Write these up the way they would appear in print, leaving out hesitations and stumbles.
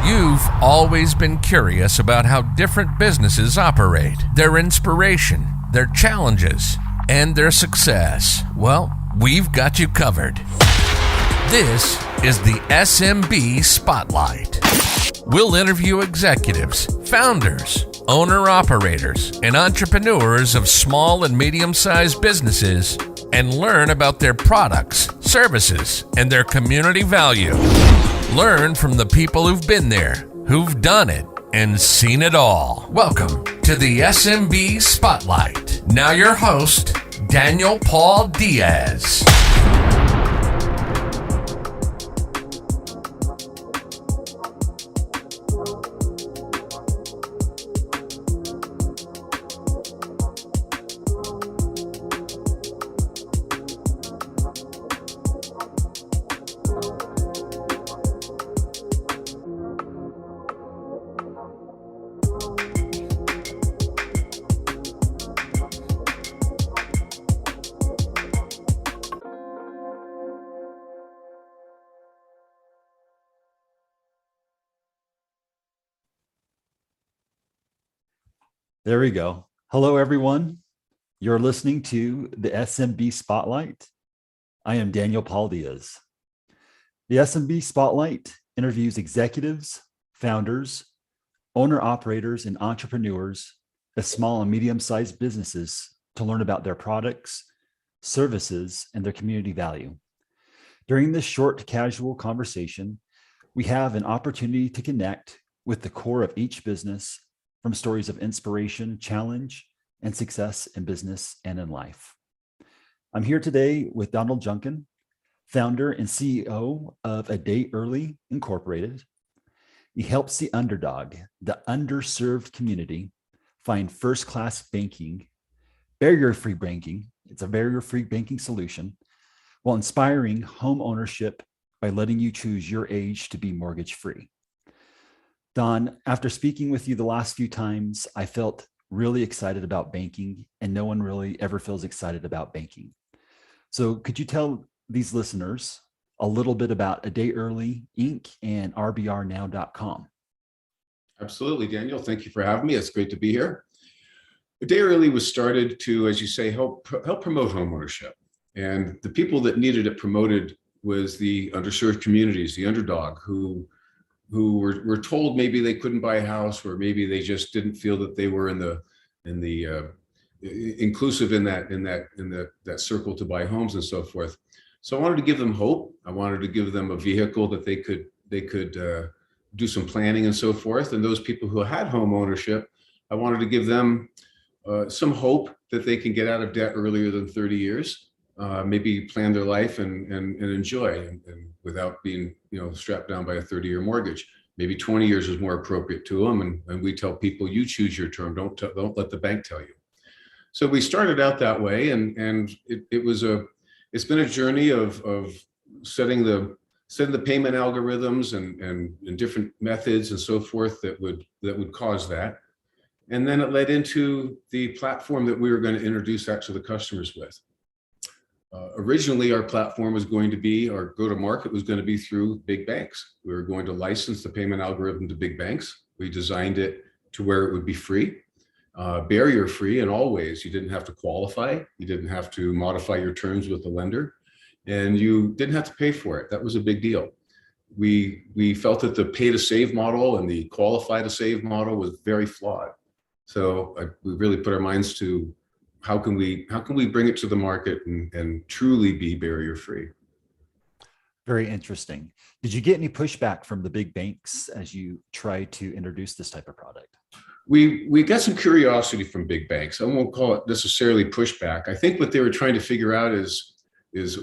You've always been curious about how different businesses operate, their inspiration, their challenges, and their success. Well, we've got you covered. This is the SMB Spotlight. We'll interview executives, founders, owner-operators, and entrepreneurs of small and medium-sized businesses and learn about their products, services, and their community value. Learn from the people who've been there, who've done it, and seen it all. Welcome to the SMB Spotlight. Now your host, Daniel Paul Diaz. There we go. Hello, everyone. You're listening to the SMB Spotlight. I am Daniel Paul Diaz. The SMB Spotlight interviews executives, founders, owner-operators, and entrepreneurs of small and medium-sized businesses to learn about their products, services, and their community value. During this short, casual conversation, we have an opportunity to connect with the core of each business from stories of inspiration, challenge, and success in business and in life. I'm here today with Donald Junkin, founder and CEO of A Day Early Incorporated. He helps the under-dawg, the underserved community, find first-class banking, barrier-free banking. It's a barrier-free banking solution while inspiring home ownership by letting you choose your age to be mortgage-free. Don, after speaking with you the last few times, I felt really excited about banking, and no one really ever feels excited about banking. So could you tell these listeners a little bit about A Day Early Inc. and RBRnow.com? Absolutely, Daniel. Thank you for having me. It's great to be here. A Day Early was started to, as you say, help promote homeownership. And the people that needed it promoted was the underserved communities, the under-dawg, who were told maybe they couldn't buy a house, or maybe they just didn't feel that they were inclusive in that circle to buy homes and so forth. So I wanted to give them hope. I wanted to give them a vehicle that they could do some planning and so forth. And those people who had home ownership, I wanted to give them some hope that they can get out of debt earlier than 30 years. Maybe plan their life and enjoy and without being strapped down by a 30-year mortgage. Maybe 20 years is more appropriate to them. And we tell people, you choose your term. Don't let the bank tell you. So we started out that way, and it's been a journey of setting the payment algorithms and different methods and so forth that would cause that. And then it led into the platform that we were going to introduce that to the customers with. Originally, our platform was going to be, our go-to-market was going to be through big banks. We were going to license the payment algorithm to big banks. We designed it to where it would be free, barrier-free in all ways. You didn't have to qualify. You didn't have to modify your terms with the lender, and you didn't have to pay for it. That was a big deal. We felt that the pay-to-save model and the qualify-to-save model was very flawed. So we really put our minds to how can we bring it to the market and truly be barrier free? Very interesting. Did you get any pushback from the big banks as you tried to introduce this type of product? We got some curiosity from big banks. I won't call it necessarily pushback. I think what they were trying to figure out is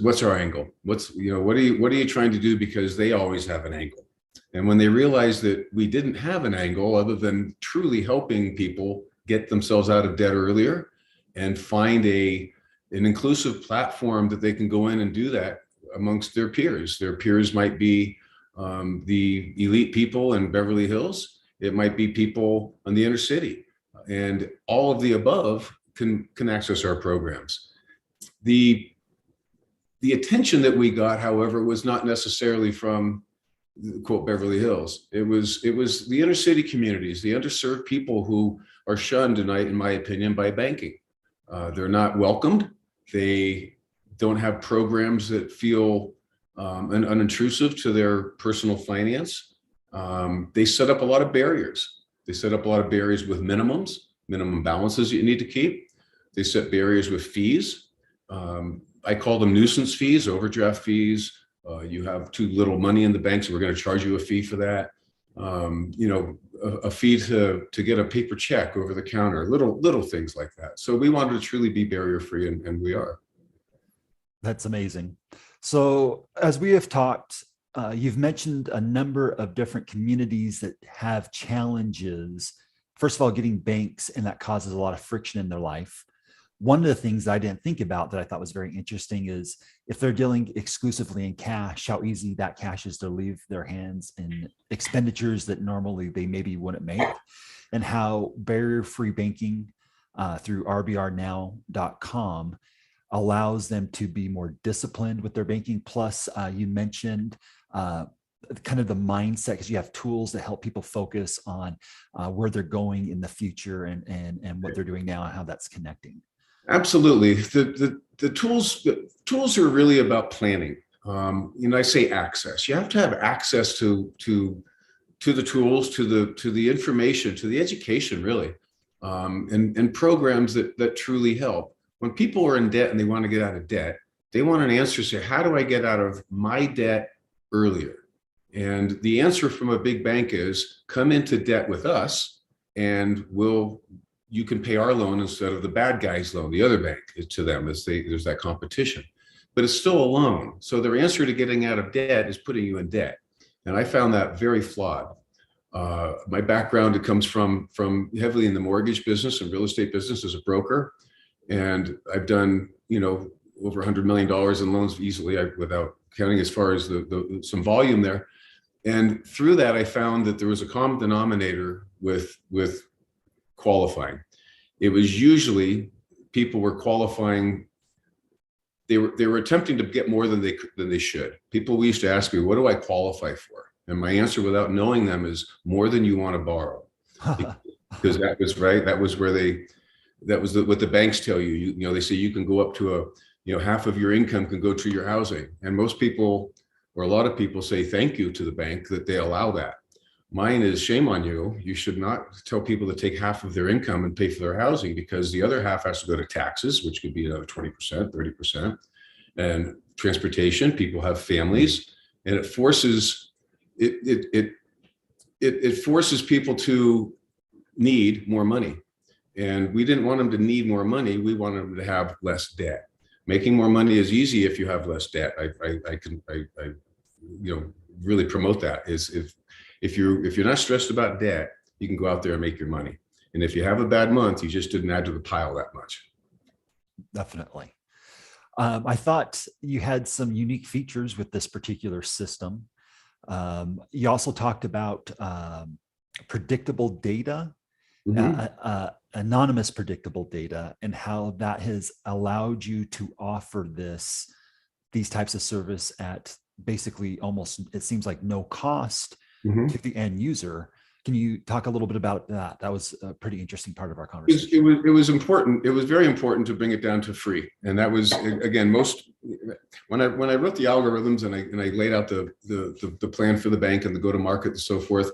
what's our angle? What are you trying to do? Because they always have an angle. And when they realized that we didn't have an angle other than truly helping people get themselves out of debt earlier, and find an inclusive platform that they can go in and do that amongst their peers. Their peers might be the elite people in Beverly Hills. It might be people in the inner city, and all of the above can access our programs. The attention that we got, however, was not necessarily from quote Beverly Hills. It was the inner city communities, the underserved people who are shunned tonight, in my opinion, by banking. They're not welcomed. They don't have programs that feel unintrusive to their personal finance. They set up a lot of barriers. They set up a lot of barriers with minimum balances you need to keep. They set barriers with fees. I call them nuisance fees, overdraft fees. You have too little money in the bank, so we're going to charge you a fee for that. A fee to get a paper check over the counter, little things like that. So we wanted to truly be barrier free, and we are. That's amazing. So as we have talked, you've mentioned a number of different communities that have challenges. First of all, getting banks, and that causes a lot of friction in their life. One of the things I didn't think about that I thought was very interesting is if they're dealing exclusively in cash, how easy that cash is to leave their hands in expenditures that normally they maybe wouldn't make, and how barrier-free banking through rbrnow.com allows them to be more disciplined with their banking. Plus, you mentioned kind of the mindset, because you have tools that help people focus on where they're going in the future and what they're doing now and how that's connecting. Absolutely. The tools are really about planning. I say access. You have to have access to the tools, to the information, to the education, really, and programs that truly help. When people are in debt and they want to get out of debt, they want an answer to say, how do I get out of my debt earlier? And the answer from a big bank is come into debt with us, and you can pay our loan instead of the bad guy's loan, the other bank, to them, as there's that competition. But it's still a loan. So their answer to getting out of debt is putting you in debt. And I found that very flawed. My background, it comes from heavily in the mortgage business and real estate business as a broker. And I've done, over $100 million in loans easily, without counting, as far as some volume there. And through that, I found that there was a common denominator with qualifying. It was usually people were qualifying. They were attempting to get more than they should. People used to ask me, what do I qualify for? And my answer, without knowing them, is more than you want to borrow. Because that was right. That was where what the banks tell you. They say you can go up to half of your income can go to your housing. And most people, or a lot of people, say thank you to the bank that they allow that. Mine is shame on you. You should not tell people to take half of their income and pay for their housing, because the other half has to go to taxes, which could be another 20%, 30%, and transportation. People have families, and it forces people to need more money. And we didn't want them to need more money. We wanted them to have less debt. Making more money is easy if you have less debt. I really promote that. If you're not stressed about debt, you can go out there and make your money. And if you have a bad month, you just didn't add to the pile that much. Definitely. I thought you had some unique features with this particular system. You also talked about predictable data, anonymous predictable data, and how that has allowed you to offer these types of service at basically almost, it seems like, no cost to the end user. Can you talk a little bit about that? That was a pretty interesting part of our conversation. It was important. It was very important to bring it down to free. And that was, again, when I wrote the algorithms and I laid out the plan for the bank and the go-to-market and so forth,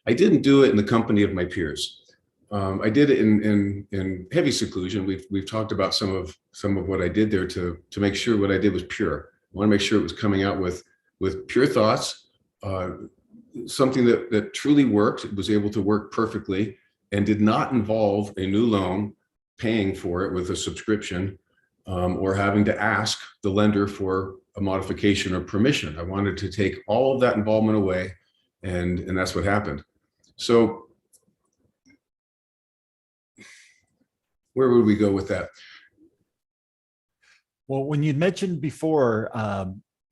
I didn't do it in the company of my peers. I did it in heavy seclusion. We've talked about some of what I did there to make sure what I did was pure. I want to make sure it was coming out with pure thoughts, something that truly worked. It was able to work perfectly and did not involve a new loan, paying for it with a subscription, or having to ask the lender for a modification or permission. I wanted to take all of that involvement away, and that's what happened. So where would we go with that? Well, when you mentioned before,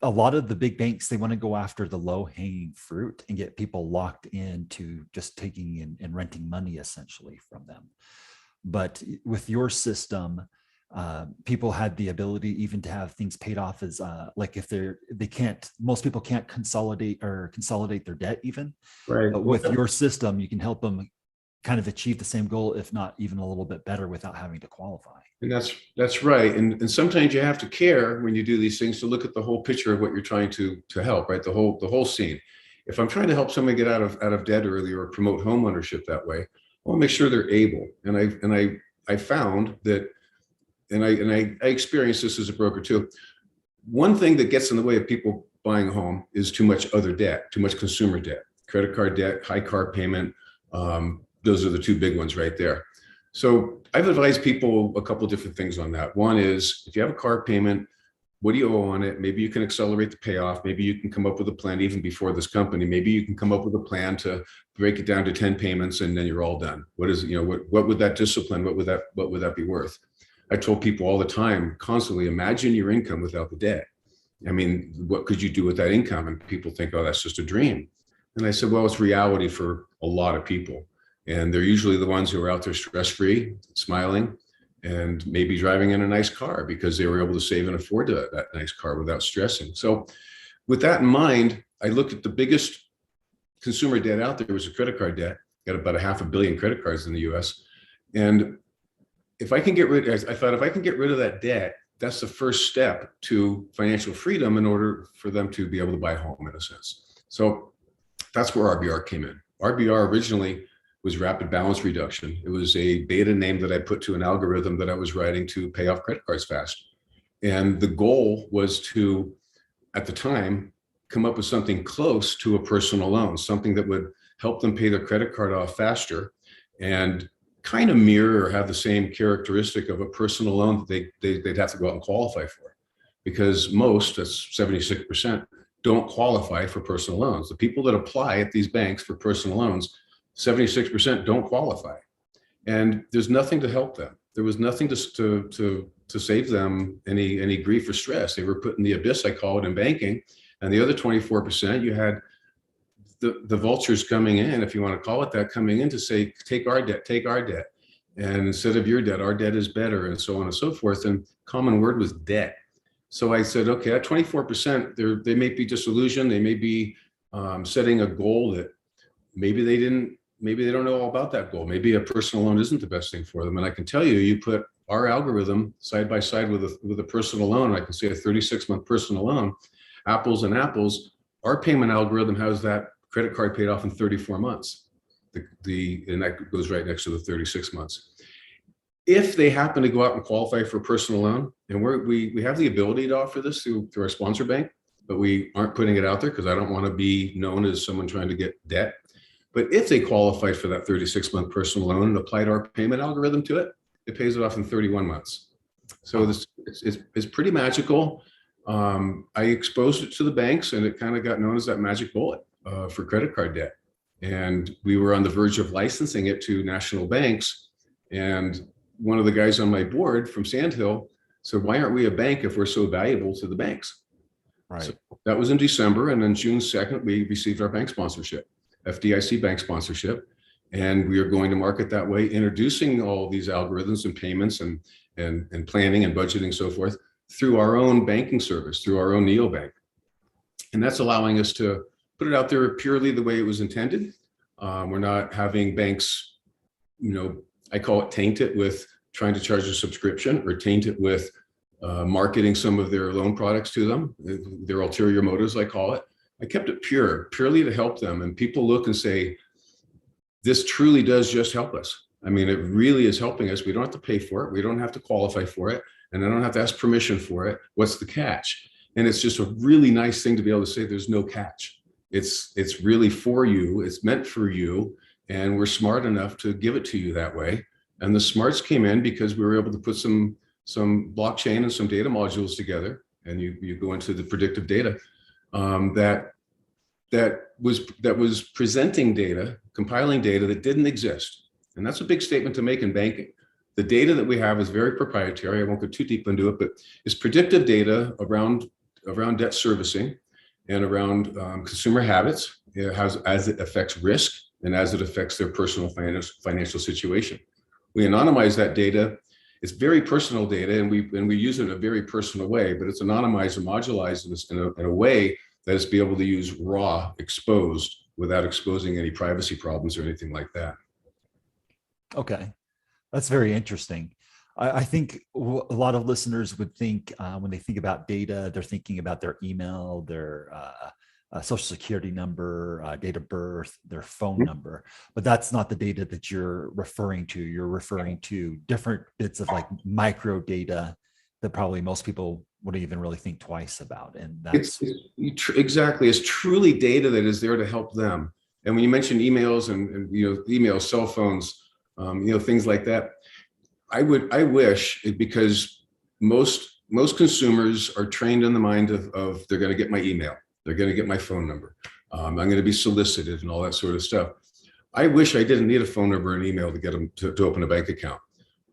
a lot of the big banks, they want to go after the low-hanging fruit and get people locked into just taking and renting money essentially from them. But with your system, People had the ability even to have things paid off as like if most people can't consolidate their debt even. Right. But with your system, you can help them kind of achieve the same goal, if not even a little bit better, without having to qualify. And that's right. And sometimes you have to care when you do these things to look at the whole picture of what you're trying to help, right? The whole scene. If I'm trying to help somebody get out of debt early or promote home ownership that way, I want to make sure they're able. And I found that, and I experienced this as a broker too. One thing that gets in the way of people buying a home is too much other debt, too much consumer debt, credit card debt, high car payment. Those are the two big ones right there. So I've advised people a couple of different things on that. One is, if you have a car payment, what do you owe on it? Maybe you can accelerate the payoff. Maybe you can come up with a plan even before this company. Maybe you can come up with a plan to break it down to 10 payments and then you're all done. What is, what would that discipline, what would that be worth? I told people all the time, constantly, imagine your income without the debt. I mean, what could you do with that income? And people think, oh, that's just a dream. And I said, well, it's reality for a lot of people. And they're usually the ones who are out there stress-free, smiling, and maybe driving in a nice car because they were able to save and afford that nice car without stressing. So with that in mind, I looked at the biggest consumer debt out there was a credit card debt. Got about 500 million credit cards in the US. And I thought if I can get rid of that debt, that's the first step to financial freedom in order for them to be able to buy a home in a sense. So that's where RBR came in. RBR originally was rapid balance reduction. It was a beta name that I put to an algorithm that I was writing to pay off credit cards fast. And the goal was to, at the time, come up with something close to a personal loan, something that would help them pay their credit card off faster and kind of mirror or have the same characteristic of a personal loan that they'd have to go out and qualify for. Because most, that's 76%, don't qualify for personal loans. The people that apply at these banks for personal loans, 76% don't qualify, and there's nothing to help them. There was nothing to save them any grief or stress. They were put in the abyss, I call it, in banking. And the other 24%, you had the vultures coming in, if you want to call it that, coming in to say, take our debt. And instead of your debt, our debt is better, and so on and so forth. And common word was debt. So I said, okay, at 24%, they may be disillusioned. They may be setting a goal that maybe they don't know all about that goal. Maybe a personal loan isn't the best thing for them. And I can tell you, you put our algorithm side by side with a personal loan, I can say a 36-month personal loan, apples and apples, our payment algorithm has that credit card paid off in 34 months. And that goes right next to the 36 months. If they happen to go out and qualify for a personal loan, and we have the ability to offer this through our sponsor bank, but we aren't putting it out there because I don't want to be known as someone trying to get debt. But if they qualified for that 36-month personal loan and applied our payment algorithm to it, it pays it off in 31 months. So this it's pretty magical. I exposed it to the banks, and it kind of got known as that magic bullet for credit card debt. And we were on the verge of licensing it to national banks. And one of the guys on my board from Sandhill said, why aren't we a bank if we're so valuable to the banks? Right. So that was in December. And then June 2nd, we received our bank sponsorship, FDIC bank sponsorship. And we are going to market that way, introducing all these algorithms and payments and planning and budgeting and so forth through our own banking service, through our own neobank. And that's allowing us to put it out there purely the way it was intended. We're not having banks, I call it taint it with trying to charge a subscription, or taint it with marketing some of their loan products to them, their ulterior motives, I call it. I kept it purely to help them. And people look and say, this truly does just help us. I mean, it really is helping us. We don't have to pay for it. We don't have to qualify for it. And I don't have to ask permission for it. What's the catch? And it's just a really nice thing to be able to say there's no catch. It's really for you. It's meant for you. And we're smart enough to give it to you that way. And the smarts came in because we were able to put some blockchain and some data modules together. And you go into the predictive data that was presenting data, compiling data that didn't exist. And that's a big statement to make in banking. The data that we have is very proprietary. I won't go too deep into it, but it's predictive data around debt servicing and around consumer habits, as it affects risk and as it affects their personal financial situation. We anonymize that data It's very personal data, and we use it in a very personal way, but it's anonymized and modularized in a way that it's be able to use raw, exposed, without exposing any privacy problems or anything like that. Okay, that's very interesting. I think a lot of listeners would think when they think about data, they're thinking about their email, their social security number, date of birth, their phone number, but that's not the data that you're referring to. You're referring to different bits of like micro data that probably most people wouldn't even really think twice about. And that's exactly, it's truly data that is there to help them. And when you mentioned emails and emails, cell phones, things like that, I wish, because most consumers are trained in the mind of they're going to get my email, they're going to get my phone number, I'm going to be solicited and all that sort of stuff. I wish I didn't need a phone number and email to get them to open a bank account,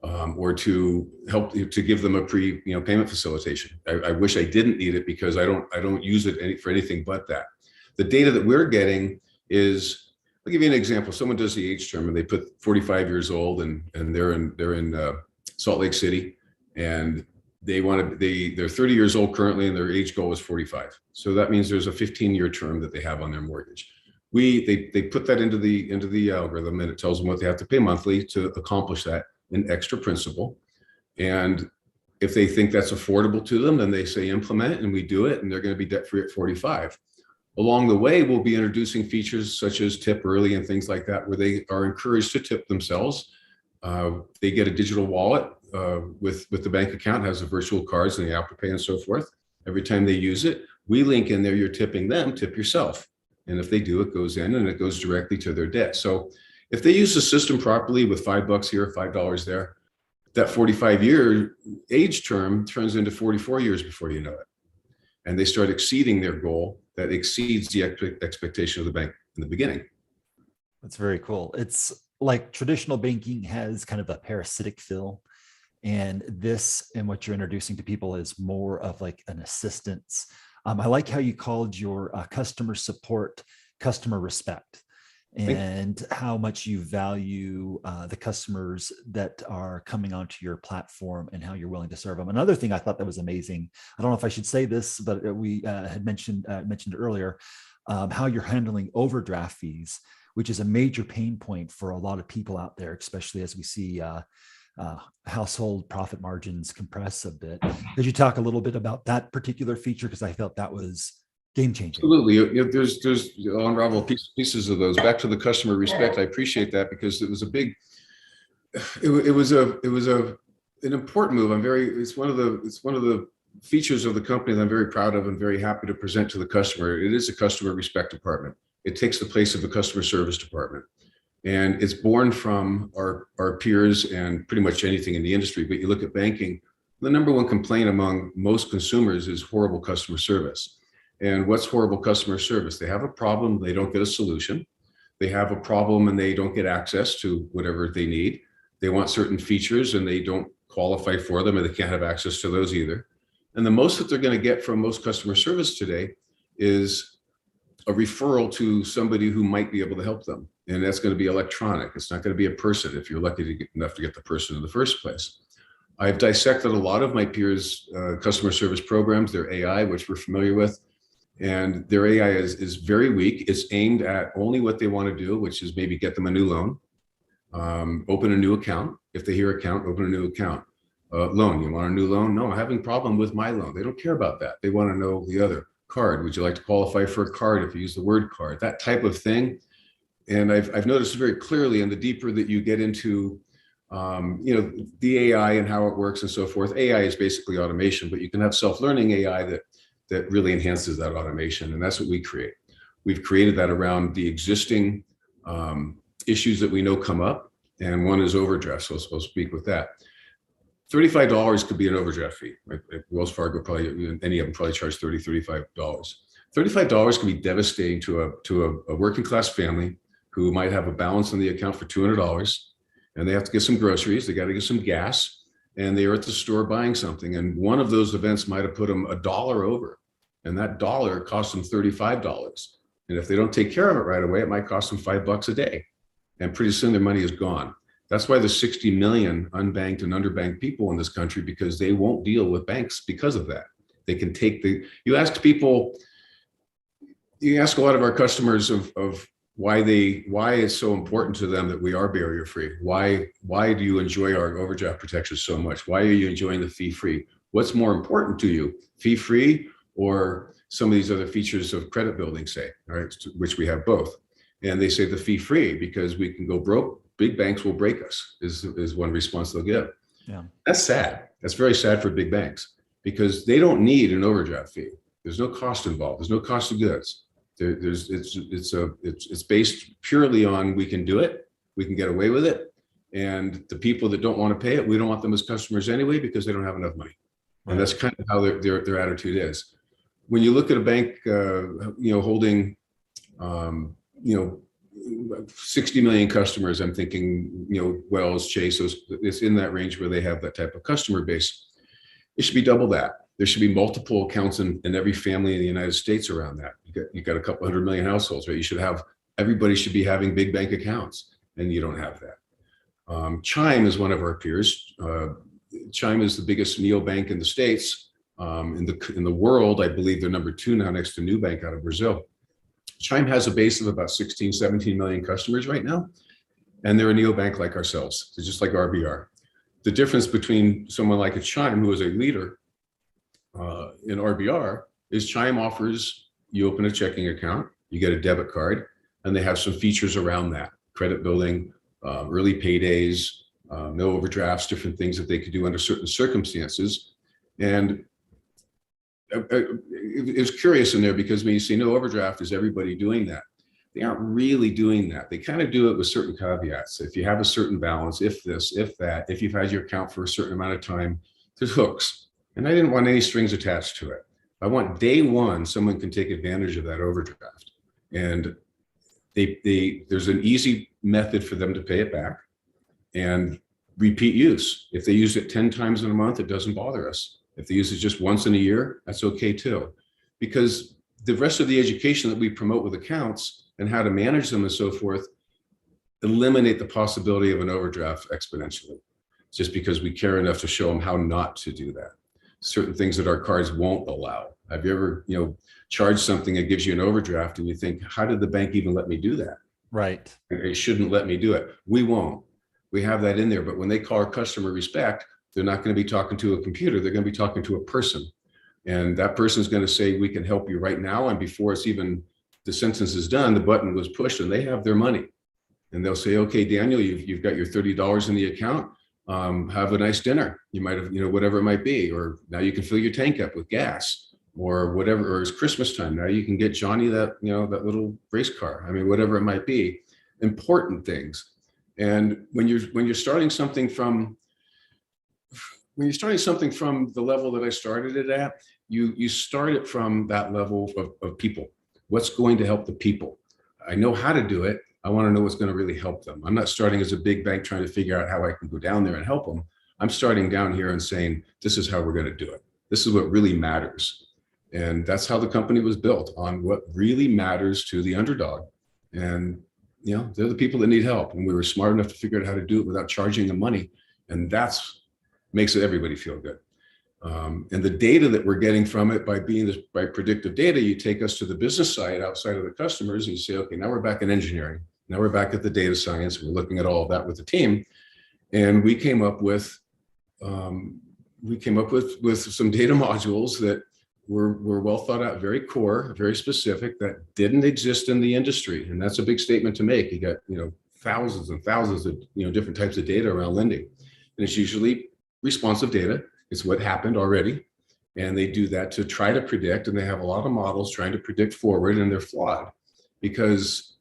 or to help to give them a payment facilitation. I wish I didn't need it, because I don't use it for anything but that. The data that we're getting is, I'll give you an example. Someone does the age term and they put 45 years old and they're in Salt Lake City, and they're 30 years old currently and their age goal is 45. So that means there's a 15-year term that they have on their mortgage. They put that into the algorithm, and it tells them what they have to pay monthly to accomplish that in extra principal. And if they think that's affordable to them, then they say implement, and we do it, and they're going to be debt free at 45. Along the way, we'll be introducing features such as tip early and things like that, where they are encouraged to tip themselves. They get a digital wallet with the bank account, has the virtual cards and the Apple Pay and so forth. Every time they use it, we link in there, you're tipping them, tip yourself. And if they do, it goes in and it goes directly to their debt. So if they use the system properly with $5 here, $5 there, that 45-year age term turns into 44 years before you know it. And they start exceeding their goal that exceeds the expectation of the bank in the beginning. That's very cool. It's like traditional banking has kind of a parasitic feel, and this and what you're introducing to people is more of like an assistance. I like how you called your customer support customer respect, and how much you value the customers that are coming onto your platform and how you're willing to serve them. Another thing I thought that was amazing, I don't know if I should say this, but we had mentioned earlier, how you're handling overdraft fees, which is a major pain point for a lot of people out there, especially as we see household profit margins compress a bit. Could you talk a little bit about that particular feature? Because I felt that was game changing. Absolutely. There's unravel pieces of those. Back to the customer respect. I appreciate that, because it was an important move. It's one of the features of the company that I'm very proud of and very happy to present to the customer. It is a customer respect department. It takes the place of a customer service department. And it's born from our peers and pretty much anything in the industry. But you look at banking, the number one complaint among most consumers is horrible customer service. And what's horrible customer service? They have a problem, they don't get a solution. They have a problem and they don't get access to whatever they need. They want certain features and they don't qualify for them, and they can't have access to those either. And the most that they're going to get from most customer service today is a referral to somebody who might be able to help them. And that's going to be electronic. It's not going to be a person, if you're lucky to get enough to get the person in the first place. I've dissected a lot of my peers' customer service programs, their AI, which we're familiar with. And their AI is very weak. It's aimed at only what they want to do, which is maybe get them a new loan, open a new account. If they hear account, open a new account. Loan, you want a new loan? No, I'm having a problem with my loan. They don't care about that. They want to know the other. Card, would you like to qualify for a card if you use the word card? That type of thing. And I've noticed very clearly, and the deeper that you get into the AI and how it works and so forth, AI is basically automation, but you can have self-learning AI that really enhances that automation. And that's what we create. We've created that around the existing issues that we know come up. And one is overdraft. So I'll speak with that. $35 could be an overdraft fee. Right? Wells Fargo probably, any of them probably charge $35. $35 can be devastating to a working class family who might have a balance in the account for $200, and they have to get some groceries, they got to get some gas, and they are at the store buying something. And one of those events might have put them $1 over, and that dollar costs them $35. And if they don't take care of it right away, it might cost them $5 a day. And pretty soon their money is gone. That's why there's 60 million unbanked and underbanked people in this country, because they won't deal with banks because of that. They can take you ask a lot of our customers of why it's so important to them that we are barrier free. Why do you enjoy our overdraft protection so much? Why are you enjoying the fee free? What's more important to you, fee free or some of these other features of credit building, say, all right, which we have both. And they say the fee free because we can go broke. Big banks will break us is one response they'll give. Yeah. That's sad. That's very sad for big banks because they don't need an overdraft fee. There's no cost involved. There's no cost of goods. It's based purely on we can do it, we can get away with it, and the people that don't want to pay it, we don't want them as customers anyway because they don't have enough money. Right. And that's kind of how their attitude is. When you look at a bank, holding, 60 million customers, I'm thinking, Wells, Chase, it's in that range where they have that type of customer base. It should be double that. There should be multiple accounts in every family in the United States around that. You got a couple 100 million households, right? Everybody should be having big bank accounts, and you don't have that. Chime is one of our peers. Chime is the biggest neobank in the States. In the world, I believe they're number 2 now, next to Nubank out of Brazil. Chime has a base of about 16, 17 million customers right now, and they're a neobank like ourselves. They're just like RBR. The difference between someone like a Chime, who is a leader in RBR, is Chime offers, you open a checking account, you get a debit card, and they have some features around that: credit building, early paydays, no overdrafts, different things that they could do under certain circumstances. And it was curious in there because when you see no overdraft, is everybody doing that? They aren't really doing that. They kind of do it with certain caveats. If you have a certain balance, if this, if that, if you've had your account for a certain amount of time, there's hooks. And I didn't want any strings attached to it. I want day one, someone can take advantage of that overdraft. And there's an easy method for them to pay it back and repeat use. If they use it 10 times in a month, it doesn't bother us. If they use it just once in a year, that's okay too. Because the rest of the education that we promote with accounts and how to manage them and so forth eliminate the possibility of an overdraft exponentially, just because we care enough to show them how not to do that. Certain things that our cards won't allow. Have you ever, charged something that gives you an overdraft and you think, how did the bank even let me do that? Right. It shouldn't let me do it. We won't. We have that in there. But when they call our customer respect, they're not going to be talking to a computer. They're going to be talking to a person. And that person is going to say, we can help you right now. And before it's even the sentence is done, the button was pushed and they have their money. And they'll say, okay, Daniel, you've got your $30 in the account. Have a nice dinner. You might have, whatever it might be, or now you can fill your tank up with gas or whatever, or it's Christmas time. Now you can get Johnny that, that little race car. I mean, whatever it might be, important things. And when you're starting something from the level that I started it at, you start it from that level of people. What's going to help the people? I know how to do it. I want to know what's going to really help them. I'm not starting as a big bank trying to figure out how I can go down there and help them. I'm starting down here and saying, this is how we're going to do it. This is what really matters. And that's how the company was built, on what really matters to the underdog. And, they're the people that need help. And we were smart enough to figure out how to do it without charging them money. And that's makes everybody feel good. And the data that we're getting from it by predictive data, you take us to the business side outside of the customers and you say, okay, now we're back in engineering. Now we're back at the data science. We're looking at all of that with the team. And we came up with some data modules that were well thought out, very core, very specific, that didn't exist in the industry. And that's a big statement to make. You got, thousands and thousands of, different types of data around lending. And it's usually responsive data. It's what happened already. And they do that to try to predict. And they have a lot of models trying to predict forward, and they're flawed because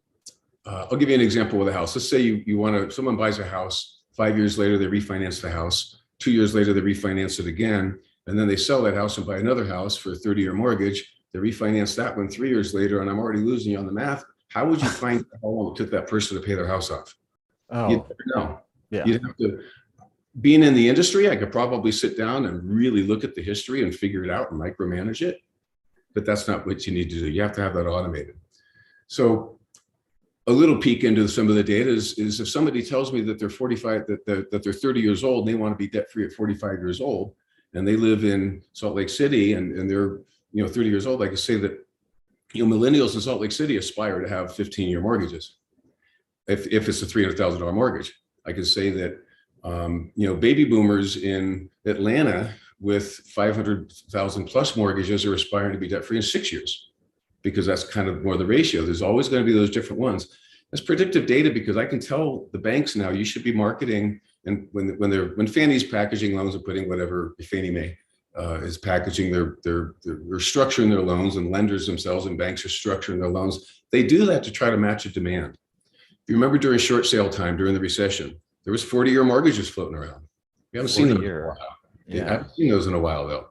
I'll give you an example with a house. Let's say someone buys a house, 5 years later, they refinance the house. 2 years later, they refinance it again. And then they sell that house and buy another house for a 30-year mortgage. They refinance that one 3 years later, and I'm already losing you on the math. How would you find how long it took that person to pay their house off? Oh, you'd never know. Yeah. You'd have to. Being in the industry, I could probably sit down and really look at the history and figure it out and micromanage it. But that's not what you need to do. You have to have that automated. So a little peek into some of the data is if somebody tells me that they're 45, that they're 30 years old and they want to be debt free at 45 years old, and they live in Salt Lake City and they're 30 years old, I can say that millennials in Salt Lake City aspire to have 15-year mortgages. If it's a $300,000 mortgage, I could say that baby boomers in Atlanta with 500,000 plus mortgages are aspiring to be debt free in 6 years, because that's kind of more the ratio. There's always going to be those different ones. That's predictive data, because I can tell the banks now you should be marketing, and when Fannie's packaging loans and putting whatever Fannie Mae is packaging, they're structuring their loans, and lenders themselves and banks are structuring their loans. They do that to try to match a demand. If you remember during short sale time during the recession, there was 40-year mortgages floating around. We haven't seen them in a while. Yeah. I haven't seen those in a while though.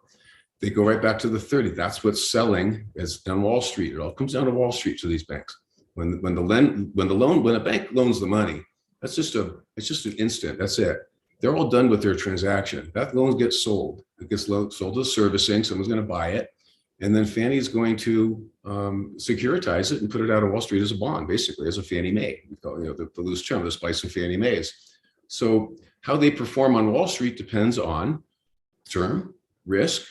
They go right back to the 30. That's what's selling as on Wall Street. It all comes down to Wall Street to these banks. When a bank loans the money, it's just an instant. That's it. They're all done with their transaction. That loan gets sold. It gets sold to servicing. Someone's going to buy it, and then Fannie's going to securitize it and put it out on Wall Street as a bond, basically as a Fannie Mae. The loose term, the spice of Fannie Mae's. So how they perform on Wall Street depends on term, risk,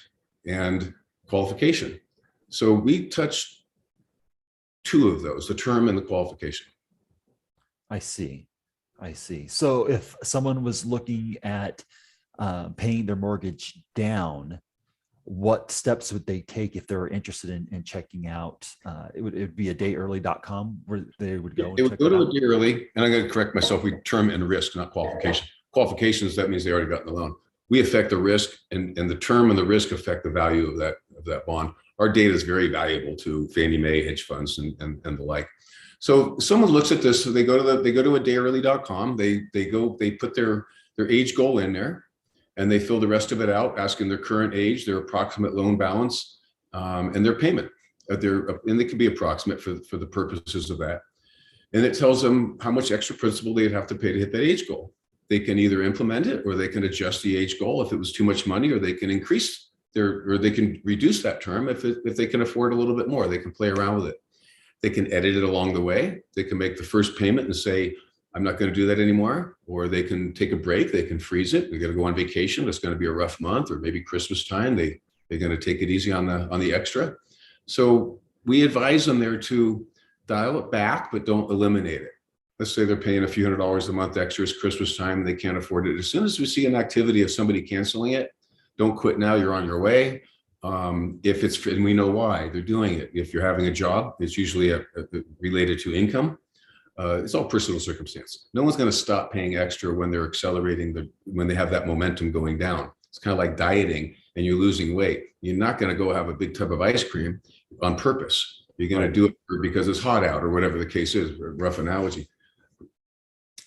and qualification. So we touched two of those, the term and the qualification. I see. So if someone was looking at paying their mortgage down, what steps would they take if they're interested in checking out? It would be a dayearly.com where they would go. They would go to a day early, and I'm going to correct myself. We term and risk, not qualification. Qualifications, that means they already got the loan. We affect the risk, and the term and the risk affect the value of that bond. Our data is very valuable to Fannie Mae, hedge funds, and the like. So someone looks at this, so they go to a dayearly.com. They put their age goal in there, and they fill the rest of it out, asking their current age, their approximate loan balance, and their payment. And they can be approximate for the purposes of that. And it tells them how much extra principal they'd have to pay to hit that age goal. They can either implement it, or they can adjust the age goal if it was too much money, or they can increase or they can reduce that term if they can afford a little bit more. They can play around with it. They can edit it along the way. They can make the first payment and say, I'm not going to do that anymore. Or they can take a break. They can freeze it. They're going to go on vacation. It's going to be a rough month, or maybe Christmas time. They're going to take it easy on the extra. So we advise them there to dial it back, but don't eliminate it. Let's say they're paying a few $100s a month extra. It's Christmas time. They can't afford it. As soon as we see an activity of somebody canceling it, don't quit now. You're on your way. If it's, and we know why they're doing it. If you're having a job, it's usually related to income. It's all personal circumstance. No one's going to stop paying extra when they're accelerating when they have that momentum going down. It's kind of like dieting and you're losing weight. You're not going to go have a big tub of ice cream on purpose. You're going to do it because it's hot out, or whatever the case is. Rough analogy.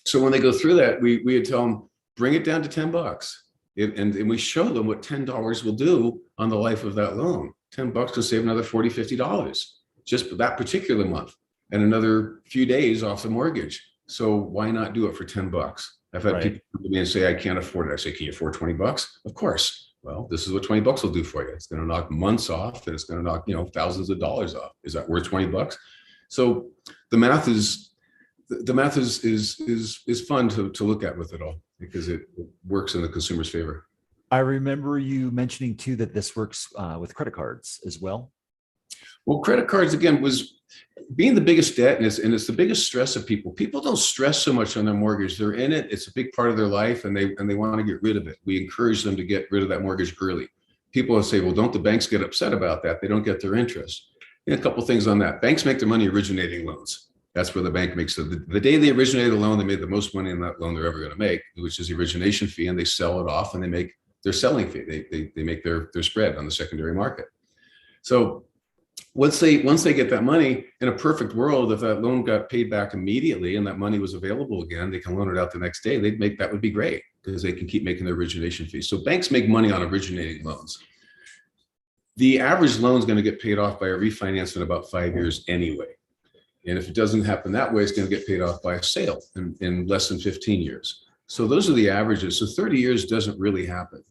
So when they go through that, we would tell them, bring it down to $10. And we show them what $10 will do on the life of that loan. $10 to save another $40, $50 just for that particular month, and another few days off the mortgage. So why not do it for $10? I've had people come to me and say, I can't afford it. I say, can you afford $20? Of course. Well, this is what $20 will do for you. It's going to knock months off, and it's going to knock, thousands of dollars off. Is that worth $20? So the math is fun to look at with it all, because it works in the consumer's favor. I remember you mentioning too that this works with credit cards as well. Well, credit cards, again, was being the biggest debt, and it's the biggest stress of people. People don't stress so much on their mortgage. They're in it. It's a big part of their life, and they want to get rid of it. We encourage them to get rid of that mortgage early. People will say, well, don't the banks get upset about that? They don't get their interest. And a couple of things on that. Banks make their money originating loans. That's where the bank makes the day they originated a loan, they made the most money in that loan they're ever going to make, which is the origination fee, and they sell it off and they make their selling fee. They make their spread on the secondary market. So once they get that money, in a perfect world, if that loan got paid back immediately and that money was available again, they can loan it out the next day. That would be great, because they can keep making their origination fees. So banks make money on originating loans. The average loan is going to get paid off by a refinance in about 5 years anyway. And if it doesn't happen that way, it's going to get paid off by a sale in less than 15 years. So those are the averages. So 30 years doesn't really happen.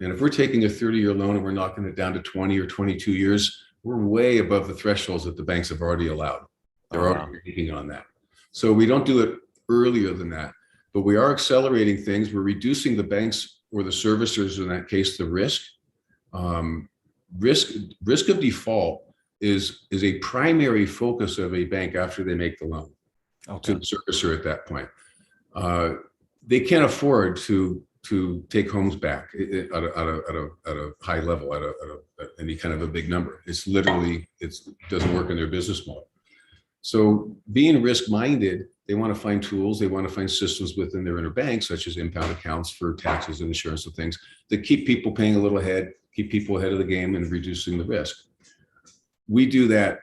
And if we're taking a 30-year loan and we're knocking it down to 20 or 22 years, we're way above the thresholds that the banks have already allowed. They're already working on that. So we don't do it earlier than that, but we are accelerating things. We're reducing the banks or the servicers, in that case, the risk. Risk of default is a primary focus of a bank after they make the loan to the servicer at that point. They can't afford to take homes back at a high level, at any kind of a big number. It's literally, it doesn't work in their business model. So being risk-minded, they want to find tools, they want to find systems within their inner bank, such as impound accounts for taxes and insurance and things, that keep people paying a little ahead, keep people ahead of the game and reducing the risk. We do that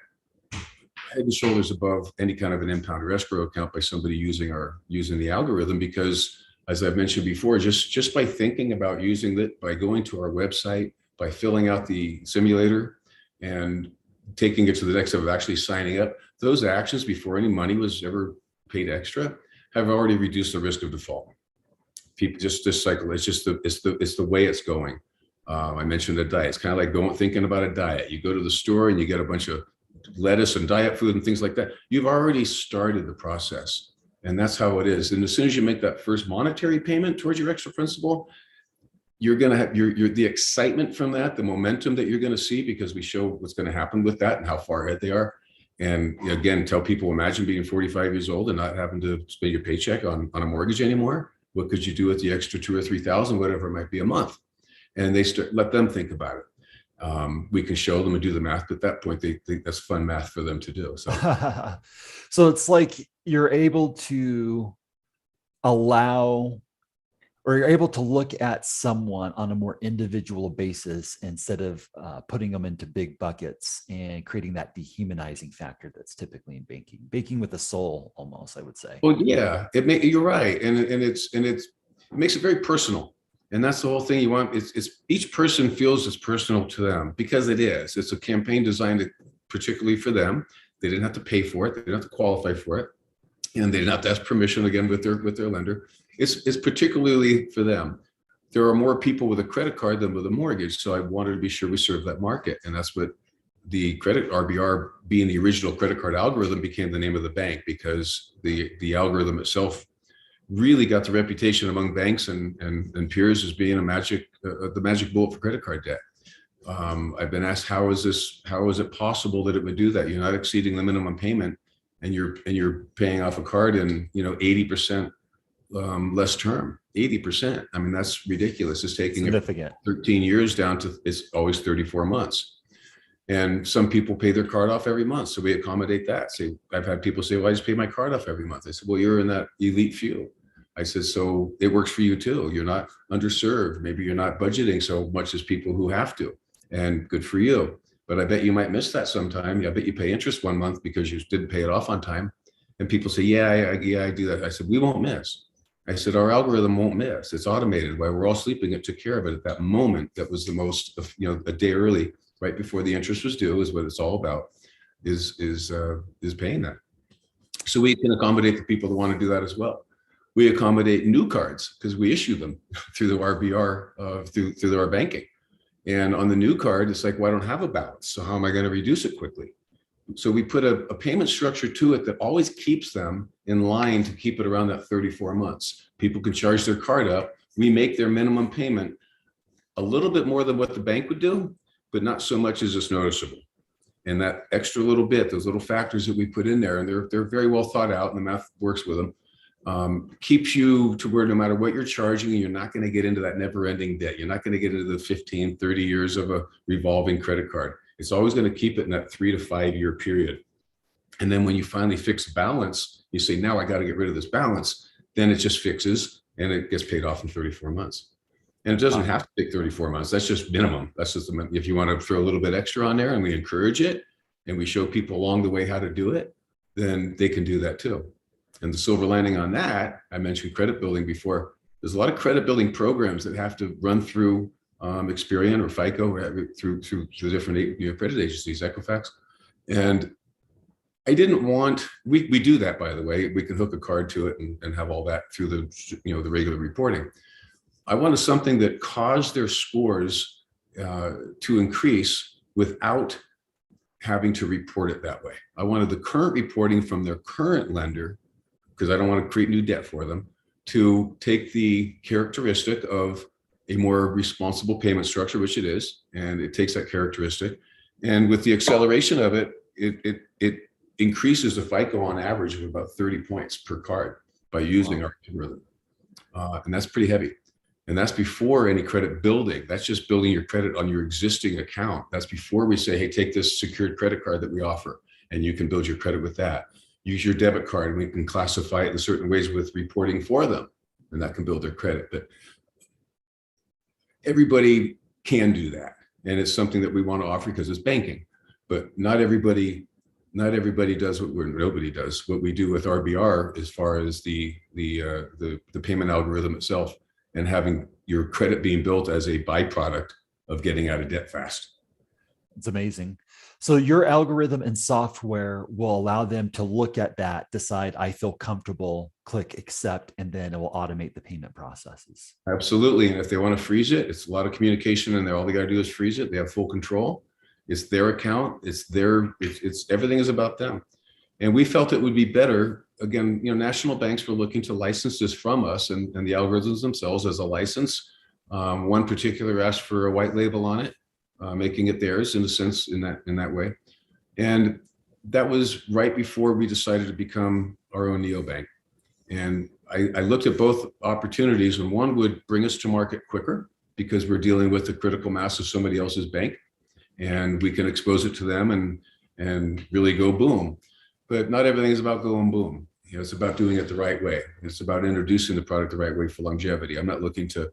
head and shoulders above any kind of an impound or escrow account by somebody using the algorithm, because as I've mentioned before, just by thinking about using it, by going to our website, by filling out the simulator and taking it to the next step of actually signing up, those actions before any money was ever paid extra have already reduced the risk of default. People just this cycle, it's the way it's going. I mentioned a diet. It's kind of like thinking about a diet. You go to the store and you get a bunch of lettuce and diet food and things like that. You've already started the process, and that's how it is. And as soon as you make that first monetary payment towards your extra principal, you're going to have the excitement from that, the momentum that you're going to see, because we show what's going to happen with that and how far ahead they are. And again, tell people, imagine being 45 years old and not having to spend your paycheck on a mortgage anymore. What could you do with the extra 2,000 or 3,000, whatever it might be, a month? And let them think about it. We can show them and do the math, but at that point, they think that's fun math for them to do. So, so it's like you're able to allow, or you're able to look at someone on a more individual basis instead of putting them into big buckets and creating that dehumanizing factor that's typically in banking with a soul, almost, I would say. Well, yeah, you're right, and it makes it very personal. And that's the whole thing you want. It's each person feels it's personal to them, because it is. It's a campaign designed particularly for them. They didn't have to pay for it. They didn't have to qualify for it. And they didn't have to ask permission again with their lender. It's particularly for them. There are more people with a credit card than with a mortgage. So I wanted to be sure we serve that market. And that's what the credit RBR, being the original credit card algorithm, became the name of the bank, because the algorithm itself really got the reputation among banks and peers as being the magic bullet for credit card debt. I've been asked, how is it possible that it would do that? You're not exceeding the minimum payment, and you're paying off a card in 80% less term. 80%. I mean, that's ridiculous. It's taking significant 13 years down to, it's always 34 months. And some people pay their card off every month, so we accommodate that. So I've had people say, well, I just pay my card off every month. I said, well, you're in that elite few. I said, so it works for you too. You're not underserved. Maybe you're not budgeting so much as people who have to, and good for you. But I bet you might miss that sometime. I bet you pay interest one month because you didn't pay it off on time. And people say, yeah, I do that. I said, we won't miss. I said, our algorithm won't miss. It's automated. While we're all sleeping, it took care of it at that moment. That was the most, a day early, right before the interest was due, is what it's all about, is paying that. So we can accommodate the people that want to do that as well. We accommodate new cards because we issue them through the RBR, through our banking. And on the new card, it's like, well, I don't have a balance. So how am I going to reduce it quickly? So we put a payment structure to it that always keeps them in line to keep it around that 34 months. People can charge their card up. We make their minimum payment a little bit more than what the bank would do, but not so much as it's noticeable. And that extra little bit, those little factors that we put in there, and they're very well thought out, and the math works with them, keeps you to where no matter what you're charging, you're not going to get into that never-ending debt. You're not going to get into the 15, 30 years of a revolving credit card. It's always going to keep it in that 3 to 5 year period. And then when you finally fix balance, you say, now I got to get rid of this balance. Then it just fixes and it gets paid off in 34 months. And it doesn't have to take 34 months. That's just minimum. That's just if you want to throw a little bit extra on there, and we encourage it and we show people along the way how to do it, then they can do that too. And the silver lining on that, I mentioned credit building before. There's a lot of credit building programs that have to run through Experian or FICO, or through the different credit agencies, Equifax. And I didn't want, we do that, by the way. We can hook a card to it and have all that through the regular reporting. I wanted something that caused their scores to increase without having to report it that way. I wanted the current reporting from their current lender because I don't want to create new debt for them, to take the characteristic of a more responsible payment structure, which it is, and it takes that characteristic. And with the acceleration of it, it increases the FICO on average of about 30 points per card by using our algorithm. And that's pretty heavy. And that's before any credit building. That's just building your credit on your existing account. That's before we say, hey, take this secured credit card that we offer, and you can build your credit with that. Use your debit card, and we can classify it in certain ways with reporting for them, and that can build their credit. But everybody can do that. And it's something that we want to offer because it's banking. But not everybody does nobody does what we do with RBR as far as the payment algorithm itself, and having your credit being built as a byproduct of getting out of debt fast. It's amazing. So your algorithm and software will allow them to look at that, decide, I feel comfortable, click accept, and then it will automate the payment processes. Absolutely. And if they want to freeze it, it's a lot of communication in there. All they got to do is freeze it. They have full control. It's their account. It's everything is about them. And we felt it would be better. Again, national banks were looking to license this from us, and the algorithms themselves as a license. One particular asked for a white label on it, making it theirs in a sense in that way. And that was right before we decided to become our own neobank. And I looked at both opportunities, and one would bring us to market quicker because we're dealing with the critical mass of somebody else's bank, and we can expose it to them and really go boom. But not everything is about going boom. It's about doing it the right way. It's about introducing the product the right way for longevity. I'm not looking to,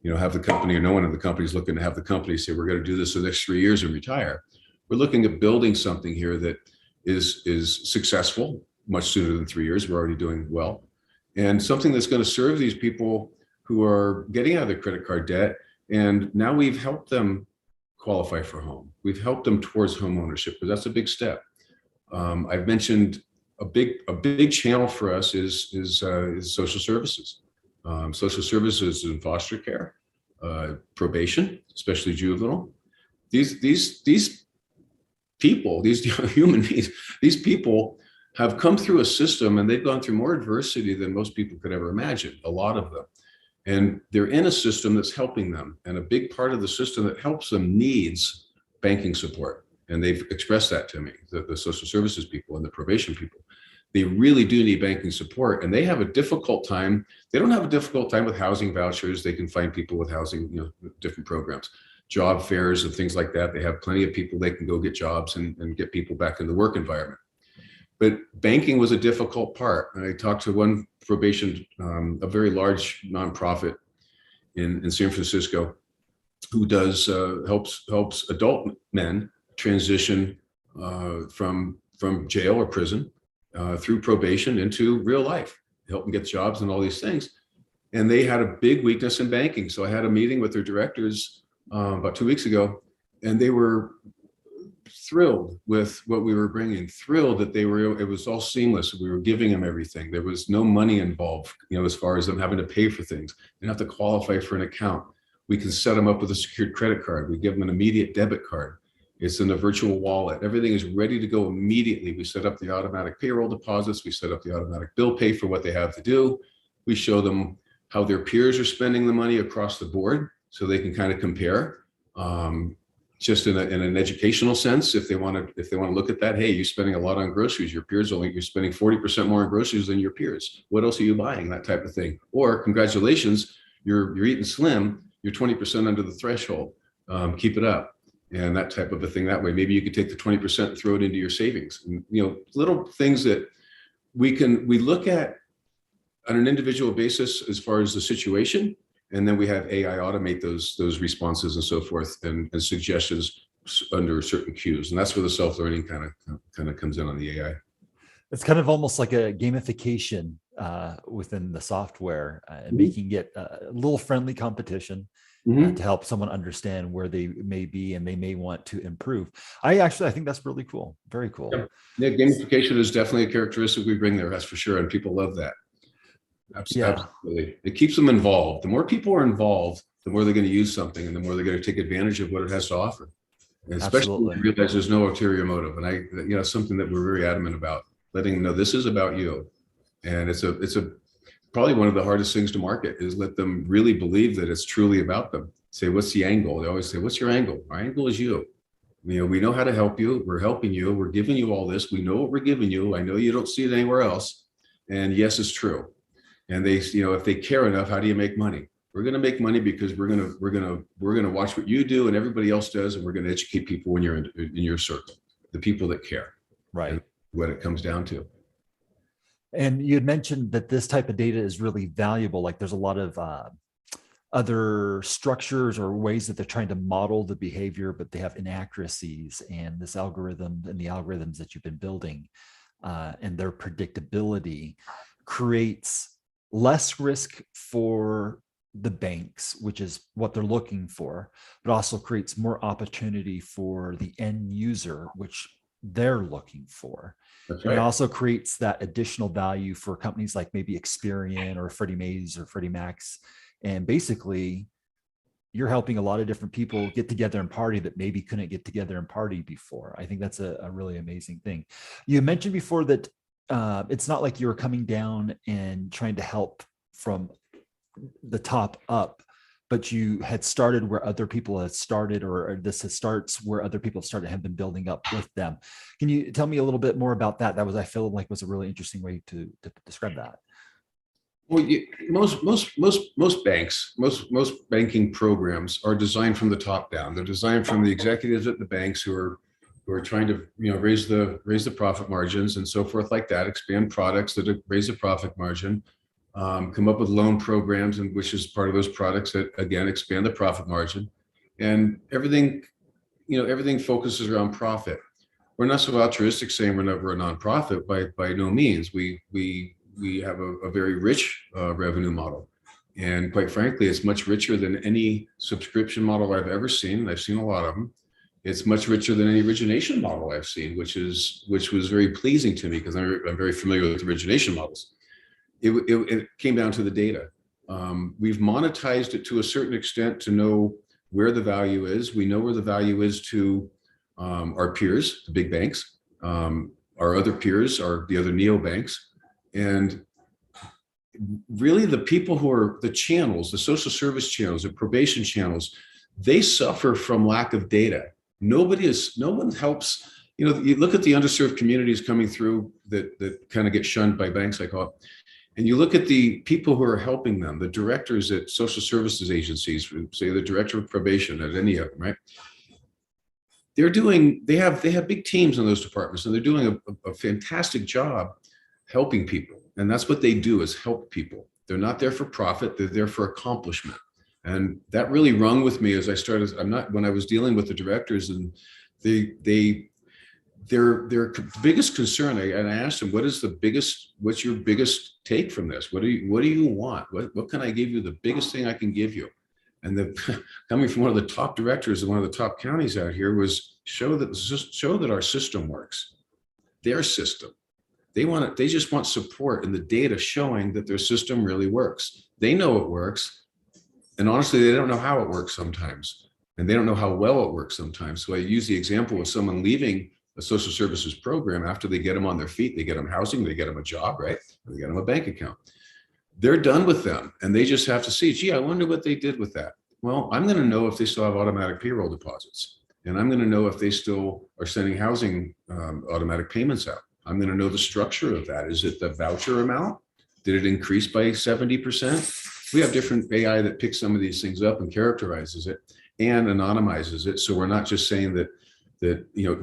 have the company, or no one in the company is looking to have the company say, we're going to do this for the next 3 years and retire. We're looking at building something here that is successful much sooner than 3 years. We're already doing well. And something that's going to serve these people who are getting out of their credit card debt. And now we've helped them qualify for home. We've helped them towards home ownership, but that's a big step. I've mentioned a big channel for us is social services. Social services and foster care, probation, especially juvenile. These people, these human beings, these people have come through a system, and they've gone through more adversity than most people could ever imagine, a lot of them. And they're in a system that's helping them. And a big part of the system that helps them needs banking support. And they've expressed that to me, the social services people and the probation people. They really do need banking support, and they have a difficult time. They don't have a difficult time with housing vouchers. They can find people with housing, different programs, job fairs and things like that. They have plenty of people they can go get jobs and get people back in the work environment. But banking was a difficult part. And I talked to one probation, a very large nonprofit in San Francisco, who does helps adult men transition from jail or prison through probation into real life, help them get jobs and all these things. And they had a big weakness in banking. So I had a meeting with their directors about 2 weeks ago, and they were thrilled with what we were bringing, thrilled that it was all seamless. We were giving them everything. There was no money involved, as far as them having to pay for things. They don't have to qualify for an account. We can set them up with a secured credit card. We give them an immediate debit card. It's in a virtual wallet. Everything is ready to go immediately. We set up the automatic payroll deposits. We set up the automatic bill pay for what they have to do. We show them how their peers are spending the money across the board, so they can kind of compare. Just in an educational sense, if they want to look at that, hey, you're spending a lot on groceries. Your peers you're spending 40% more on groceries than your peers. What else are you buying? That type of thing. Or congratulations, you're eating slim. You're 20% under the threshold. Keep it up. And that type of a thing that way. Maybe you could take the 20% and throw it into your savings. And, little things that we look at on an individual basis as far as the situation. And then we have AI automate those responses and so forth, and suggestions under certain cues. And that's where the self-learning kind of comes in on the AI. It's kind of almost like a gamification within the software, and making it a little friendly competition. To help someone understand where they may be and they may want to improve. I think that's really cool. Very cool. Yeah, gamification is definitely a characteristic we bring there, that's for sure. And people love that. Absolutely. It keeps them involved. The more people are involved, the more they're going to use something, and the more they're going to take advantage of what it has to offer. And especially when you realize there's no ulterior motive. And something that we're very adamant about, letting them know this is about you. And it's probably one of the hardest things to market, is let them really believe that it's truly about them. Say, what's the angle? They always say, what's your angle? Our angle is you. We know how to help you. We're helping you. We're giving you all this. We know what we're giving you. I know you don't see it anywhere else. And yes, it's true. And they, if they care enough, how do you make money? We're going to make money because we're going to watch what you do and everybody else does, and we're going to educate people when you're in your circle, the people that care. Right. What it comes down to. And you had mentioned that this type of data is really valuable. Like there's a lot of other structures or ways that they're trying to model the behavior, but they have inaccuracies. And this algorithm and the algorithms that you've been building and their predictability creates less risk for the banks, which is what they're looking for, but also creates more opportunity for the end user, which they're looking for. That's right. And it also creates that additional value for companies like maybe Experian or Freddie Mac or Freddie Mac's. And basically, you're helping a lot of different people get together and party that maybe couldn't get together and party before. I think that's a really amazing thing. You mentioned before that it's not like you're coming down and trying to help from the top up, but you had started where other people had started, or this starts where other people started, have been building up with them. Can you tell me a little bit more about that? I feel like was a really interesting way to describe that. Well, most banks, most banking programs are designed from the top down. They're designed from the executives at the banks who are trying to raise the profit margins and so forth like that, expand products that raise the profit margin, come up with loan programs, and which is part of those products that again expand the profit margin, and everything focuses around profit. We're not so altruistic saying we're a nonprofit, by no means. We have a very rich revenue model, and quite frankly, it's much richer than any subscription model I've ever seen. And I've seen a lot of them. It's much richer than any origination model I've seen, which was very pleasing to me because I'm very familiar with origination models. It came down to the data. We've monetized it to a certain extent to know where the value is. We know where the value is to our peers, the big banks. Our other peers are the other neobanks. And really the people who are the channels, the social service channels, the probation channels, they suffer from lack of data. No one helps. You look at the underserved communities coming through that kind of get shunned by banks, I call it. And you look at the people who are helping them, the directors at social services agencies, say the director of probation at any of them, right? They have big teams in those departments, and they're doing a fantastic job helping people. And that's what they do, is help people. They're not there for profit, they're there for accomplishment. And that really rung with me as I started. When I was dealing with the directors, and their biggest concern, and I asked them, what's your biggest take from this? What do you want? What can I give you? The biggest thing I can give you. And coming from one of the top directors in one of the top counties out here was show that our system works. Their system. They just want support in the data showing that their system really works. They know it works. And honestly, they don't know how it works sometimes. And they don't know how well it works sometimes. So I use the example of someone leaving a social services program. After they get them on their feet, they get them housing, they get them a job, right? They get them a bank account. They're done with them. And they just have to see, gee, I wonder what they did with that. Well, I'm going to know if they still have automatic payroll deposits. And I'm going to know if they still are sending housing automatic payments out. I'm going to know the structure of that. Is it the voucher amount? Did it increase by 70%? We have different AI that picks some of these things up and characterizes it and anonymizes it. So we're not just saying that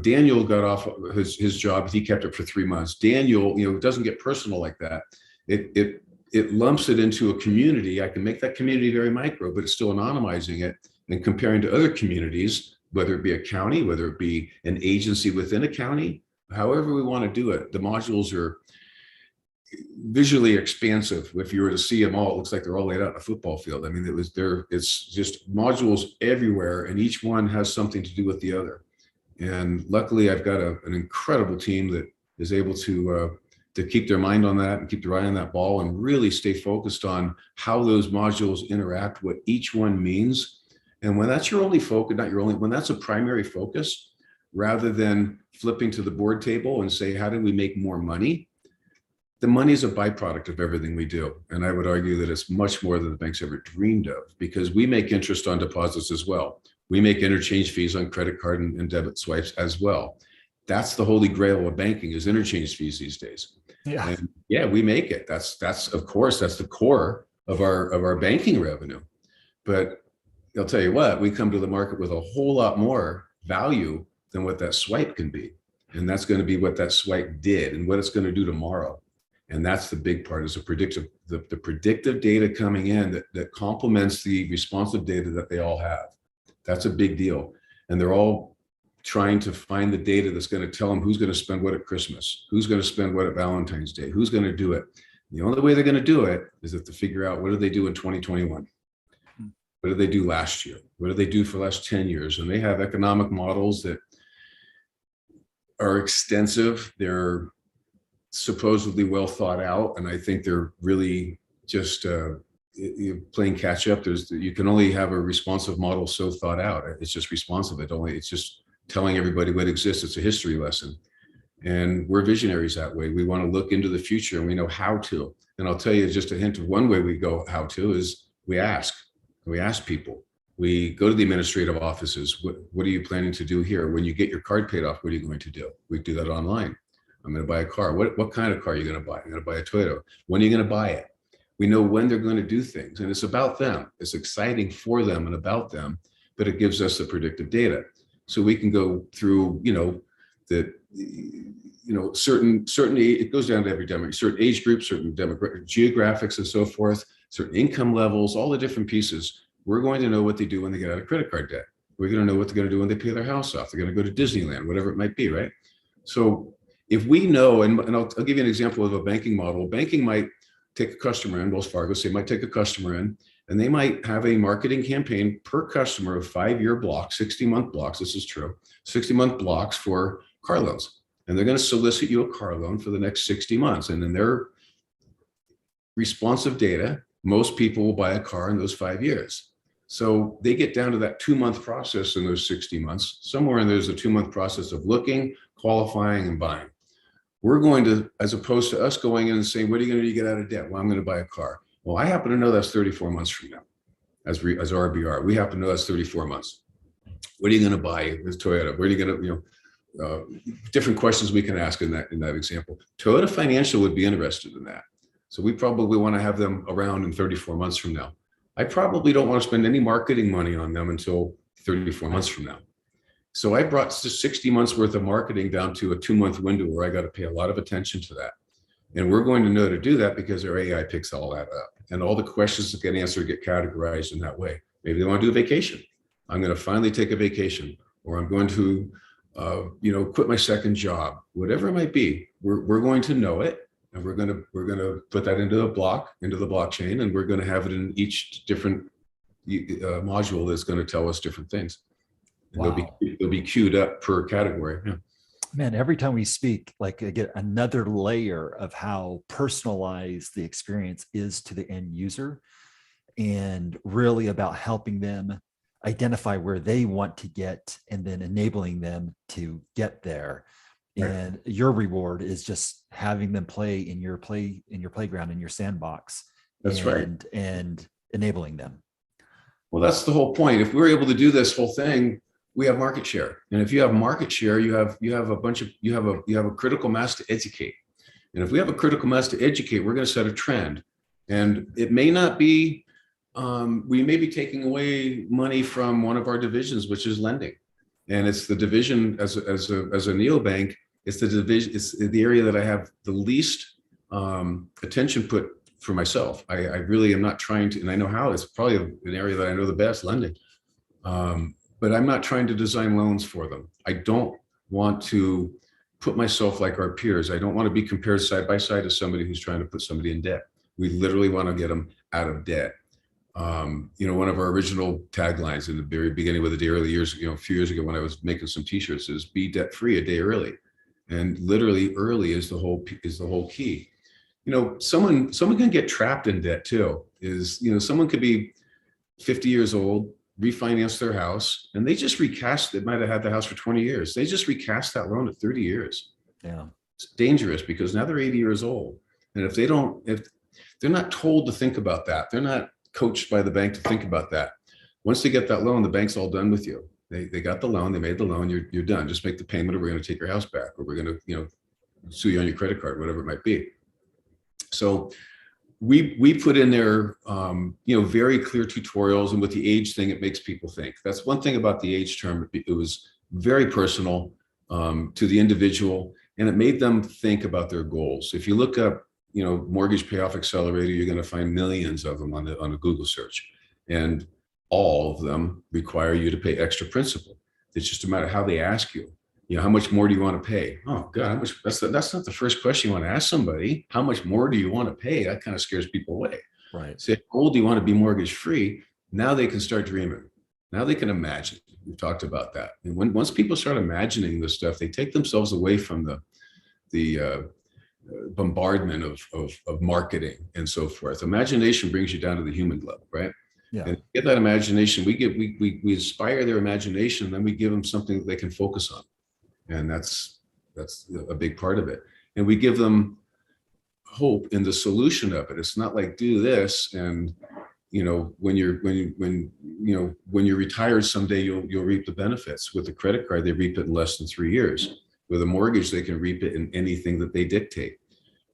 Daniel got off his job, he kept it for 3 months. Daniel, it doesn't get personal like that. It lumps it into a community. I can make that community very micro, but it's still anonymizing it and comparing to other communities, whether it be a county, whether it be an agency within a county, however we want to do it. The modules are visually expansive. If you were to see them all, it looks like they're all laid out in a football field. I mean, it's just modules everywhere, and each one has something to do with the other. And luckily, I've got an incredible team that is able to keep their mind on that and keep their eye on that ball and really stay focused on how those modules interact, what each one means. And when that's your only focus, when that's a primary focus, rather than flipping to the board table and say, how do we make more money? the money is a byproduct of everything we do. And I would argue that it's much more than the banks ever dreamed of, because we make interest on deposits as well. We make interchange fees on credit card and debit swipes as well. That's the holy grail of banking, is interchange fees these days. Yeah. And yeah, we make it. That's of course, that's the core of our banking revenue. But I'll tell you what, we come to the market with a whole lot more value than what that swipe can be. And that's going to be what that swipe did and what it's going to do tomorrow. And that's the big part, is the predictive data coming in that complements the responsive data that they all have. That's a big deal. And they're all trying to find the data that's going to tell them who's going to spend what at Christmas, who's going to spend what at Valentine's Day, who's going to do it. The only way they're going to do it is to figure out, what did they do in 2021? What did they do last year? What did they do for the last 10 years? And they have economic models that are extensive. They're supposedly well thought out. And I think they're really just playing catch up. You can only have a responsive model so thought out. It's just responsive. It's just telling everybody what exists. It's a history lesson. And we're visionaries that way. We want to look into the future, and we know how to. And I'll tell you just a hint of one way we go how to is we ask people. We go to the administrative offices. What are you planning to do here? When you get your card paid off, what are you going to do? We do that online. I'm going to buy a car. What kind of car are you going to buy? I'm going to buy a Toyota. When are you going to buy it? We know when they're going to do things, and it's about them. It's exciting for them and about them, but it gives us the predictive data. So we can go through, certain, it goes down to every demographic, certain age groups, certain demographic, geographics and so forth, certain income levels, all the different pieces. We're going to know what they do when they get out of credit card debt. We're going to know what they're going to do when they pay their house off. They're going to go to Disneyland, whatever it might be, right? So if we know, and I'll give you an example of a banking model. Banking might take a customer in, Wells Fargo, say, might take a customer in, and they might have a marketing campaign per customer of 5-year blocks, 60-month blocks. This is true, 60-month blocks for car loans. And they're going to solicit you a car loan for the next 60 months. And in their responsive data, most people will buy a car in those 5 years. So they get down to that 2-month process in those 60 months. Somewhere in there's a 2-month process of looking, qualifying, and buying. We're going to, as opposed to us going in and saying, what are you going to do to get out of debt? Well, I'm going to buy a car. Well, I happen to know that's 34 months from now. As RBR, we happen to know that's 34 months. What are you going to buy with Toyota? Where are you going to, different questions we can ask in that example. Toyota Financial would be interested in that. So we probably want to have them around in 34 months from now. I probably don't want to spend any marketing money on them until 34 months from now. So I brought 60 months worth of marketing down to a 2-month window where I got to pay a lot of attention to that. And we're going to know to do that because our AI picks all that up. And all the questions that get answered get categorized in that way. Maybe they want to do a vacation. I'm going to finally take a vacation, or I'm going to, quit my second job, whatever it might be. We're going to know it, and we're going to put that into the blockchain, and we're going to have it in each different module that's going to tell us different things. Wow. They'll be queued up per category. Yeah. Man, every time we speak, like I get another layer of how personalized the experience is to the end user, and really about helping them identify where they want to get and then enabling them to get there. Right. And your reward is just having them play in your playground, in your sandbox. That's right. And enabling them. Well, that's the whole point. If we're able to do this whole thing, we have market share. And if you have market share, you have a critical mass to educate. And if we have a critical mass to educate, we're going to set a trend. And it may not be, we may be taking away money from one of our divisions, which is lending. And it's the division as a neobank, it's the division, it's the area that I have the least attention put for myself. I really am not trying to, and I know how, it's probably an area that I know the best, lending. But I'm not trying to design loans for them. I don't want to put myself like our peers. I don't want to be compared side by side to somebody who's trying to put somebody in debt. We literally want to get them out of debt. One of our original taglines in the very beginning with the early years, a few years ago when I was making some t-shirts, is be debt free a day early. And literally early is the whole key. Someone can get trapped in debt too. Someone could be 50 years old, refinance their house, and they just recast, they might have had the house for 20 years. They just recast that loan at 30 years. Yeah. It's dangerous because now they're 80 years old. And if they're not told to think about that, they're not coached by the bank to think about that. Once they get that loan, the bank's all done with you. They got the loan, they made the loan, you're done. Just make the payment, or we're going to take your house back, or we're going to, sue you on your credit card, whatever it might be. So we put in there, very clear tutorials, and with the age thing, it makes people think. That's one thing about the age term. It was very personal to the individual, and it made them think about their goals. If you look up, mortgage payoff accelerator, you're going to find millions of them on a Google search, and all of them require you to pay extra principal. It's just a matter of how they ask you. How much more do you want to pay? Oh God, how much? That's not the first question you want to ask somebody. How much more do you want to pay? That kind of scares people away. Right. Say, how old do you want to be mortgage free? Now they can start dreaming. Now they can imagine. We've talked about that. And once people start imagining this stuff, they take themselves away from the bombardment of marketing and so forth. Imagination brings you down to the human level, right? Yeah. And get that imagination. We inspire their imagination, then we give them something that they can focus on. And that's a big part of it. And we give them hope in the solution of it. It's not like do this, and when you're retired someday, you'll reap the benefits. With a credit card, they reap it in less than 3 years. With a mortgage, they can reap it in anything that they dictate.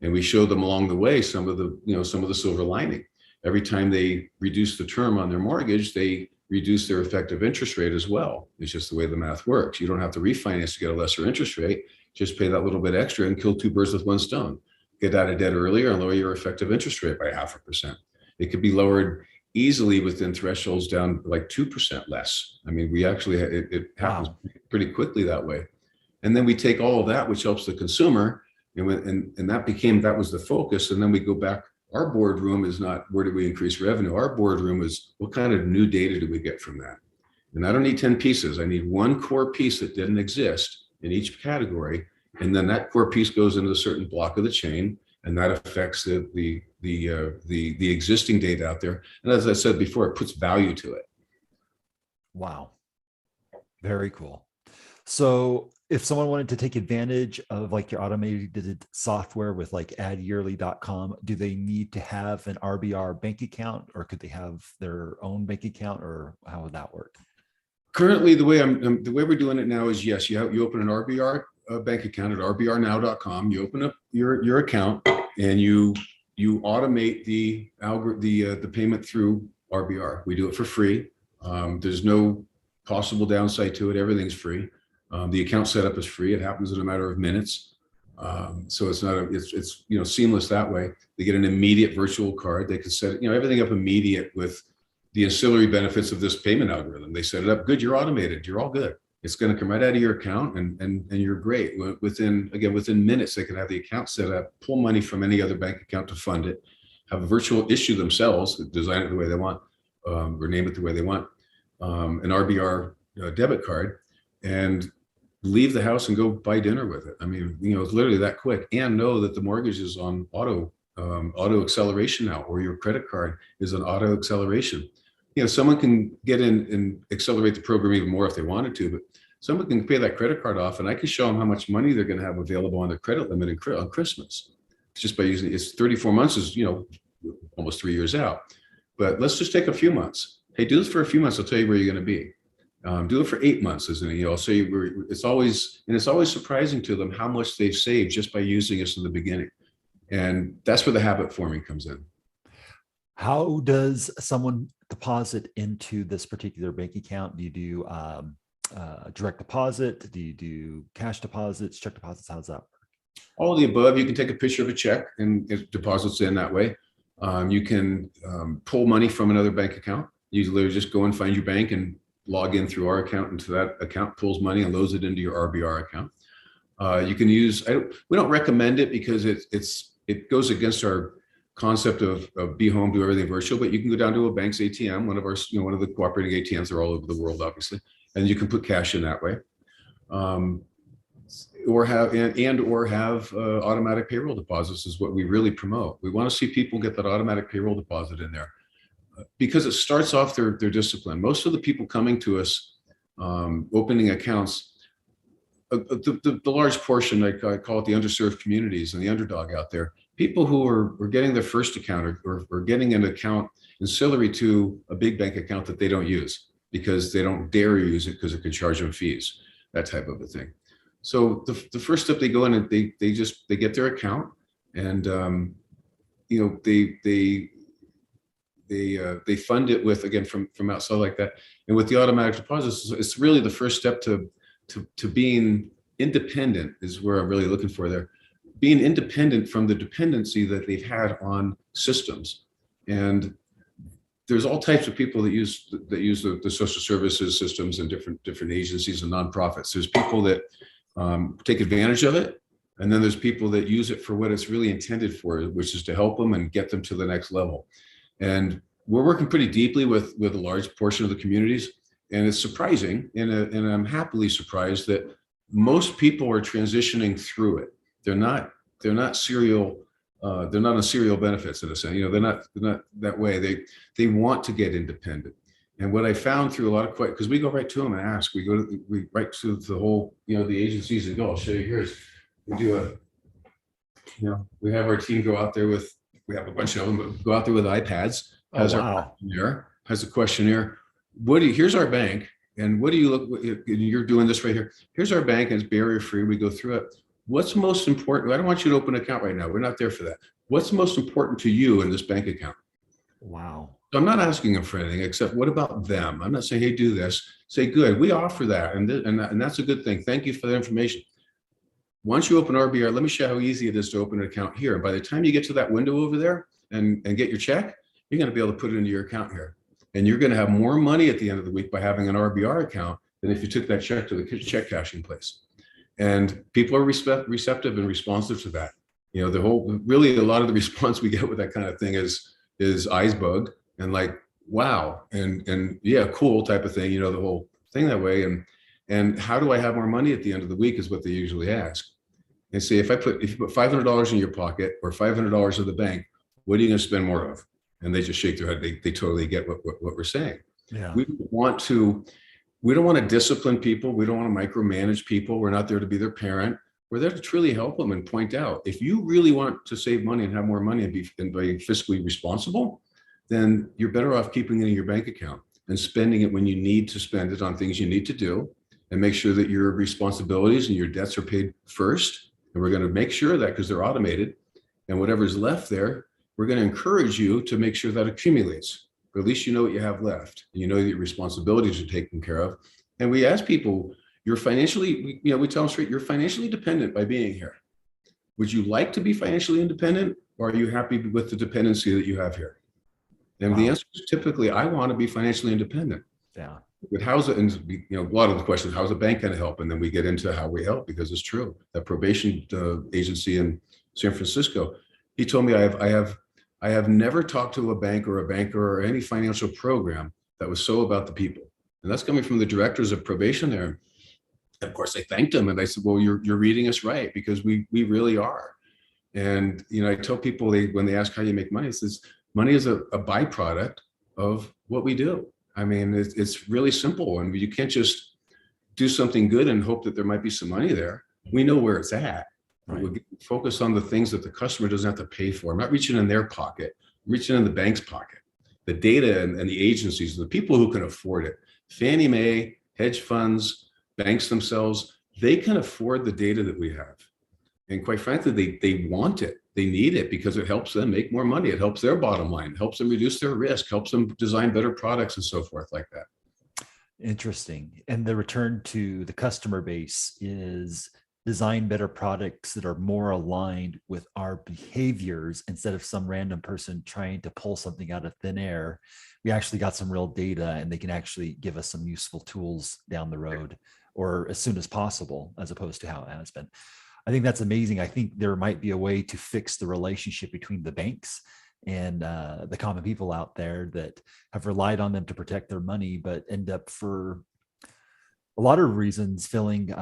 And we show them along the way some of the silver lining. Every time they reduce the term on their mortgage, they reduce their effective interest rate as well. It's just the way the math works. You don't have to refinance to get a lesser interest rate. Just pay that little bit extra and kill two birds with one stone. Get out of debt earlier and lower your effective interest rate by 0.5%. It could be lowered easily within thresholds down like 2% less. I mean, we actually, it happens pretty quickly that way. And then we take all of that, which helps the consumer, and that was the focus. And then we go back. Our boardroom is not where do we increase revenue. Our boardroom is what kind of new data do we get from that? And I don't need 10 pieces. I need one core piece that didn't exist in each category. And then that core piece goes into a certain block of the chain, and that affects the existing data out there. And as I said before, it puts value to it. Wow. Very cool. So if someone wanted to take advantage of like your automated software with like addyearly.com, do they need to have an RBR bank account, or could they have their own bank account, or how would that work? Currently, the way we're doing it now is, yes, you open an RBR bank account at rbrnow.com. You open up your account and you automate the payment through RBR. We do it for free. There's no possible downside to it. Everything's free. The account setup is free. It happens in a matter of minutes. So it's seamless that way. They get an immediate virtual card. They can set everything up immediate with the ancillary benefits of this payment algorithm. They set it up good. You're automated. You're all good. It's going to come right out of your account, and you're great. Within minutes, they can have the account set up, pull money from any other bank account to fund it, have a virtual issue themselves, design it the way they want, or name it the way they want, an RBR debit card, and leave the house and go buy dinner with it. I mean, it's literally that quick. And know that the mortgage is on auto acceleration now, or your credit card is on auto acceleration. Someone can get in and accelerate the program even more if they wanted to, but someone can pay that credit card off, and I can show them how much money they're going to have available on their credit limit on Christmas, just by using it's 34 months is almost 3 years out. But let's just take a few months. Hey, do this for a few months. I'll tell you where you're going to be. Do it for 8 months, isn't it? I'll say it's always surprising to them how much they've saved just by using us in the beginning, and that's where the habit forming comes in. How does someone deposit into this particular bank account? Do you do direct deposit? Do you do cash deposits, check deposits? How's that work? All of the above. You can take a picture of a check and it deposits in that way. You can pull money from another bank account. You literally just go and find your bank and log in through our account, into that account, pulls money and loads it into your RBR account. You can use, we don't recommend it because it goes against our concept of be home, do everything virtual, but you can go down to a bank's ATM, one of the cooperating ATMs, they're all over the world, obviously, and you can put cash in that way. Or have automatic payroll deposits is what we really promote. We want to see people get that automatic payroll deposit in there because it starts off their discipline. Most of the people coming to us, opening accounts, the large portion, I call it the underserved communities and the underdog out there, people who are getting their first account or getting an account ancillary to a big bank account that they don't use because they don't dare use it because it could charge them fees, that type of a thing. So the first step, they go in and they get their account, and they fund it with, again, from outside like that, and with the automatic deposits, it's really the first step to being independent is where I'm really looking for there. Being independent from the dependency that they've had on systems. And there's all types of people that use the social services systems and different agencies and nonprofits. There's people that take advantage of it, and then there's people that use it for what it's really intended for, which is to help them and get them to the next level. And we're working pretty deeply with a large portion of the communities, and it's surprising, and I'm happily surprised that most people are transitioning through it. They're not serial. They're not on serial benefits in a sense. They're not that way. They want to get independent. And what I found through a lot of because we go right to them and ask. We right to the whole the agencies and go. I'll show you here. We do we have our team go out there with. We have a bunch of them, but go out there with iPads. Has a questionnaire. Here's our bank, and what do you look? You're doing this right here. Here's our bank, and it's barrier free. We go through it. What's most important? I don't want you to open an account right now. We're not there for that. What's most important to you in this bank account? Wow. So I'm not asking them for anything except what about them? I'm not saying, hey, do this. Say, good. We offer that, and that's a good thing. Thank you for the information. Once you open RBR, let me show you how easy it is to open an account here. And by the time you get to that window over there and get your check, you're going to be able to put it into your account here. And you're going to have more money at the end of the week by having an RBR account than if you took that check to the check cashing place. And people are receptive and responsive to that. Really a lot of the response we get with that kind of thing is eyes bugged and like, wow, and yeah, cool type of thing, the whole thing that way. And how do I have more money at the end of the week is what they usually ask. And say, if you put $500 in your pocket or $500 in the bank, what are you going to spend more of? And they just shake their head. They totally get what we're saying. Yeah. We don't want to discipline people. We don't want to micromanage people. We're not there to be their parent. We're there to truly help them and point out, if you really want to save money and have more money and be fiscally responsible, then you're better off keeping it in your bank account and spending it when you need to spend it on things you need to do, and make sure that your responsibilities and your debts are paid first. And we're going to make sure of that because they're automated. And whatever's left there, we're going to encourage you to make sure that accumulates. But at least you know what you have left. And you know that your responsibilities are taken care of. And we ask people, we tell them straight, you're financially dependent by being here. Would you like to be financially independent, or are you happy with the dependency that you have here? And the answer is typically, I want to be financially independent. Yeah. But how's it? And a lot of the questions, how's the bank going to help? And then we get into how we help, because it's true. That probation agency in San Francisco, he told me I have never talked to a bank or a banker or any financial program that was so about the people. And that's coming from the directors of probation there. And of course, I thanked him, and I said, well, you're reading us right, because we really are. And I tell people, when they ask how you make money, it says money is a byproduct of what we do. I mean, it's really simple, and you can't just do something good and hope that there might be some money there. We know where it's at. Right. We'll focus on the things that the customer doesn't have to pay for. I'm not reaching in their pocket. I'm reaching in the bank's pocket. The data and the agencies, the people who can afford it, Fannie Mae, hedge funds, banks themselves, they can afford the data that we have. And quite frankly, they want it. They need it because it helps them make more money. It helps their bottom line, helps them reduce their risk, helps them design better products and so forth like that. Interesting. And the return to the customer base is design better products that are more aligned with our behaviors instead of some random person trying to pull something out of thin air. We actually got some real data, and they can actually give us some useful tools down the road, or as soon as possible, as opposed to how it has been. I think that's amazing. I think there might be a way to fix the relationship between the banks and the common people out there that have relied on them to protect their money, but end up, for a lot of reasons, feeling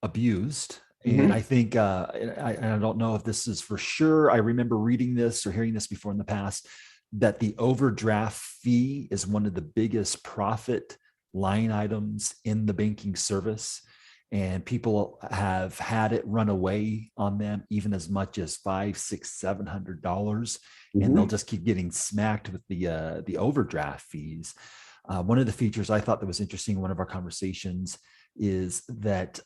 abused. Mm-hmm. And I think, I don't know if this is for sure, I remember reading this or hearing this before in the past, that the overdraft fee is one of the biggest profit line items in the banking service. and people have had it run away on them even as much as $500, $600, $700, and they'll just keep getting smacked with the overdraft fees. One of the features I thought that was interesting in one of our conversations is that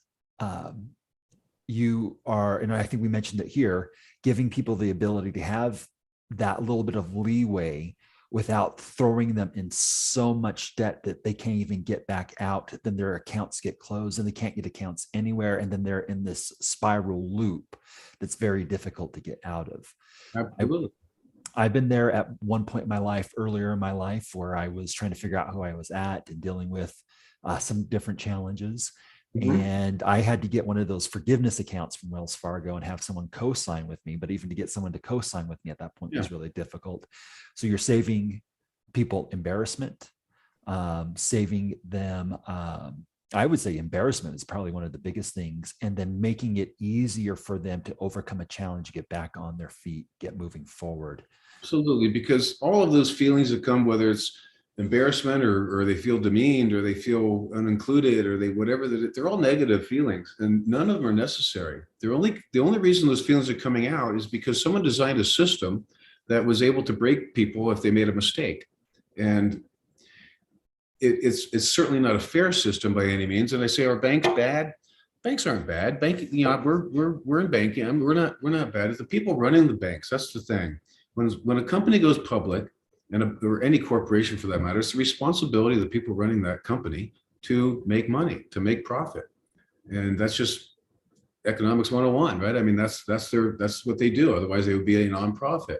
you are, and I think we mentioned it here, giving people the ability to have that little bit of leeway without throwing them in so much debt that they can't even get back out. Then their accounts get closed and they can't get accounts anywhere. And then they're in this spiral loop that's very difficult to get out of. Absolutely. I've been there at one point in my life, earlier in my life, where I was trying to figure out who I was at and dealing with some different challenges. And I had to get one of those forgiveness accounts from Wells Fargo and have someone co-sign with me. But even to get someone to co-sign with me at that point was really difficult. So you're saving people embarrassment, saving them. I would say embarrassment is probably one of the biggest things, and then making it easier for them to overcome a challenge, get back on their feet, get moving forward. Absolutely, because all of those feelings that come, whether it's embarrassment or they feel demeaned or they feel unincluded or they whatever, they're all negative feelings, and none of them are necessary. The only reason those feelings are coming out is because someone designed a system that was able to break people if they made a mistake. And it's certainly not a fair system by any means. And I say, are banks bad? Banks aren't bad. We're in banking. I mean, we're not bad. It's the people running the banks. That's the thing. When a company goes public, or any corporation for that matter, it's the responsibility of the people running that company to make money, to make profit. And that's just economics 101, right? I mean, that's what they do. Otherwise they would be a nonprofit.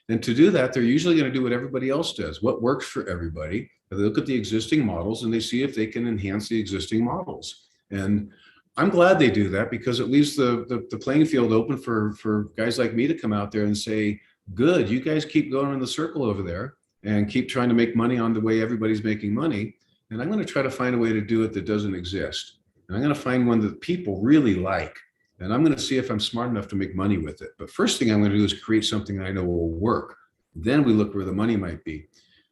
And to do that, they're usually going to do what everybody else does, what works for everybody. They look at the existing models and they see if they can enhance the existing models. And I'm glad they do that, because it leaves the playing field open for guys like me to come out there and say, good, you guys keep going in the circle over there and keep trying to make money on the way everybody's making money. And I'm going to try to find a way to do it that doesn't exist. And I'm going to find one that people really like. And I'm going to see if I'm smart enough to make money with it. But first thing I'm going to do is create something that I know will work. Then we look where the money might be.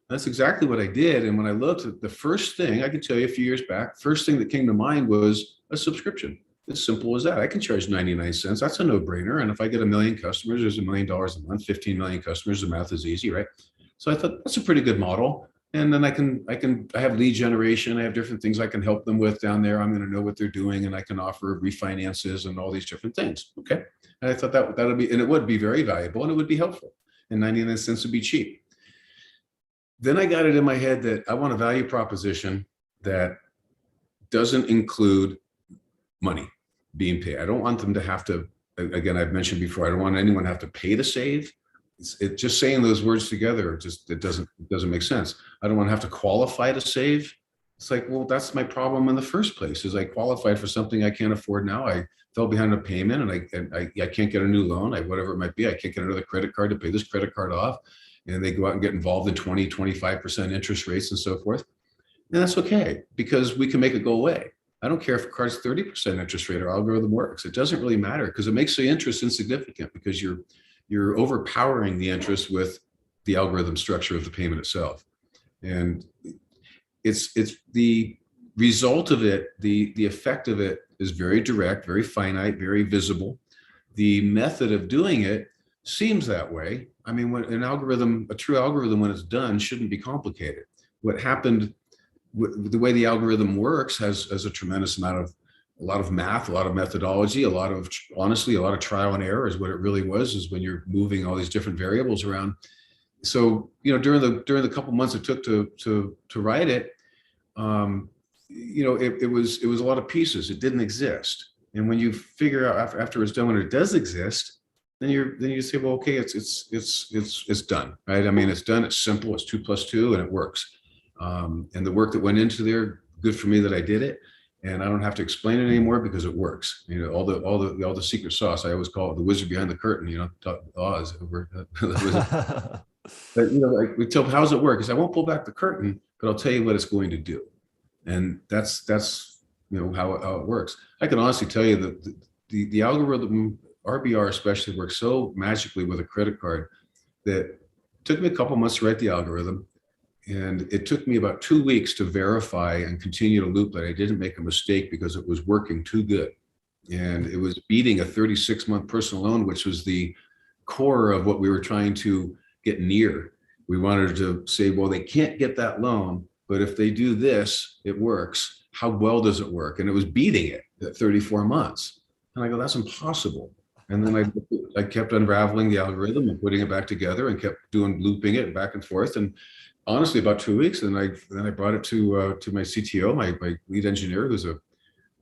That's exactly what I did. And when I looked at the first thing, I can tell you a few years back, first thing that came to mind was a subscription. As simple as that. I can charge 99 cents. That's a no-brainer. And if I get 1 million customers, there's $1 million a month, 15 million customers. The math is easy, right? So I thought that's a pretty good model. And then I have lead generation. I have different things I can help them with down there. I'm going to know what they're doing, and I can offer refinances and all these different things. Okay. And I thought that would be, and it would be very valuable and it would be helpful. And 99 cents would be cheap. Then I got it in my head that I want a value proposition that doesn't include money being paid. I don't want them to have to, again, I've mentioned before, I don't want anyone to have to pay to save. It just saying those words together, it doesn't make sense. I don't want to have to qualify to save. It's like, well, that's my problem in the first place, is I qualified for something I can't afford now. I fell behind a payment and I can't get a new loan, whatever it might be. I can't get another credit card to pay this credit card off. And they go out and get involved in 20, 25% interest rates and so forth. And that's okay, because we can make it go away. I don't care if a card's 30% interest rate or algorithm works. It doesn't really matter, because it makes the interest insignificant, because you're overpowering the interest with the algorithm structure of the payment itself. And it's the result of it, the effect of it is very direct, very finite, very visible. The method of doing it seems that way. I mean, when a true algorithm, when it's done, shouldn't be complicated. What happened, the way the algorithm works has a tremendous amount of, a lot of math, a lot of methodology, honestly, a lot of trial and error is what it really was, is when you're moving all these different variables around. So, during the couple months it took to write it, it was a lot of pieces. It didn't exist. And when you figure out after it's done, when it does exist, then you say, well, okay, it's done, right? I mean, it's done. It's simple. It's 2 + 2, and it works. And the work that went into there, good for me that I did it. And I don't have to explain it anymore, because it works. All the secret sauce. I always call it the wizard behind the curtain. Oz over. But like we tell, how does it work? Because I won't pull back the curtain, but I'll tell you what it's going to do. And that's how it works. I can honestly tell you that the algorithm, RBR especially, works so magically with a credit card that it took me a couple months to write the algorithm. And it took me about 2 weeks to verify and continue to loop that I didn't make a mistake because it was working too good. And it was beating a 36-month personal loan, which was the core of what we were trying to get near. We wanted to say, well, they can't get that loan, but if they do this, it works. How well does it work? And it was beating it at 34 months. And I go, that's impossible. And then I kept unraveling the algorithm and putting it back together and kept looping it back and forth. And honestly, about 2 weeks, and then I brought it to my CTO, my lead engineer,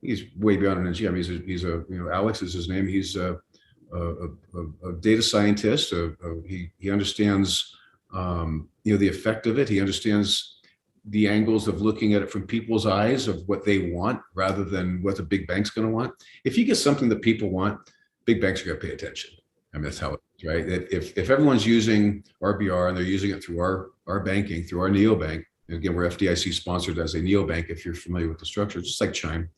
he's way beyond an engineer. I mean, he's a Alex is his name. He's a data scientist. He understands the effect of it. He understands the angles of looking at it from people's eyes of what they want rather than what the big bank's going to want. If you get something that people want, big banks are going to pay attention. I mean, that's how it is, right? If everyone's using RBR and they're using it through our banking, through our neobank, and again, we're FDIC sponsored as a neobank, if you're familiar with the structure, just like Chime,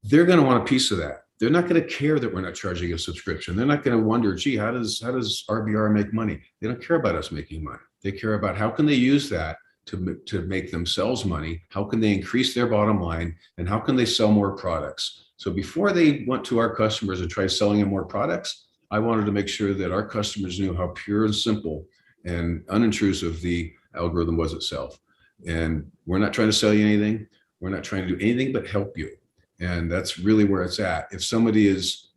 they're going to want a piece of that. They're not going to care that we're not charging a subscription. They're not going to wonder, gee, how does RBR make money? They don't care about us making money. They care about how can they use that to make themselves money? How can they increase their bottom line? And how can they sell more products? So before they went to our customers and tried selling them more products, I wanted to make sure that our customers knew how pure and simple and unintrusive the algorithm was itself. And we're not trying to sell you anything. We're not trying to do anything but help you. And that's really where it's at. If somebody is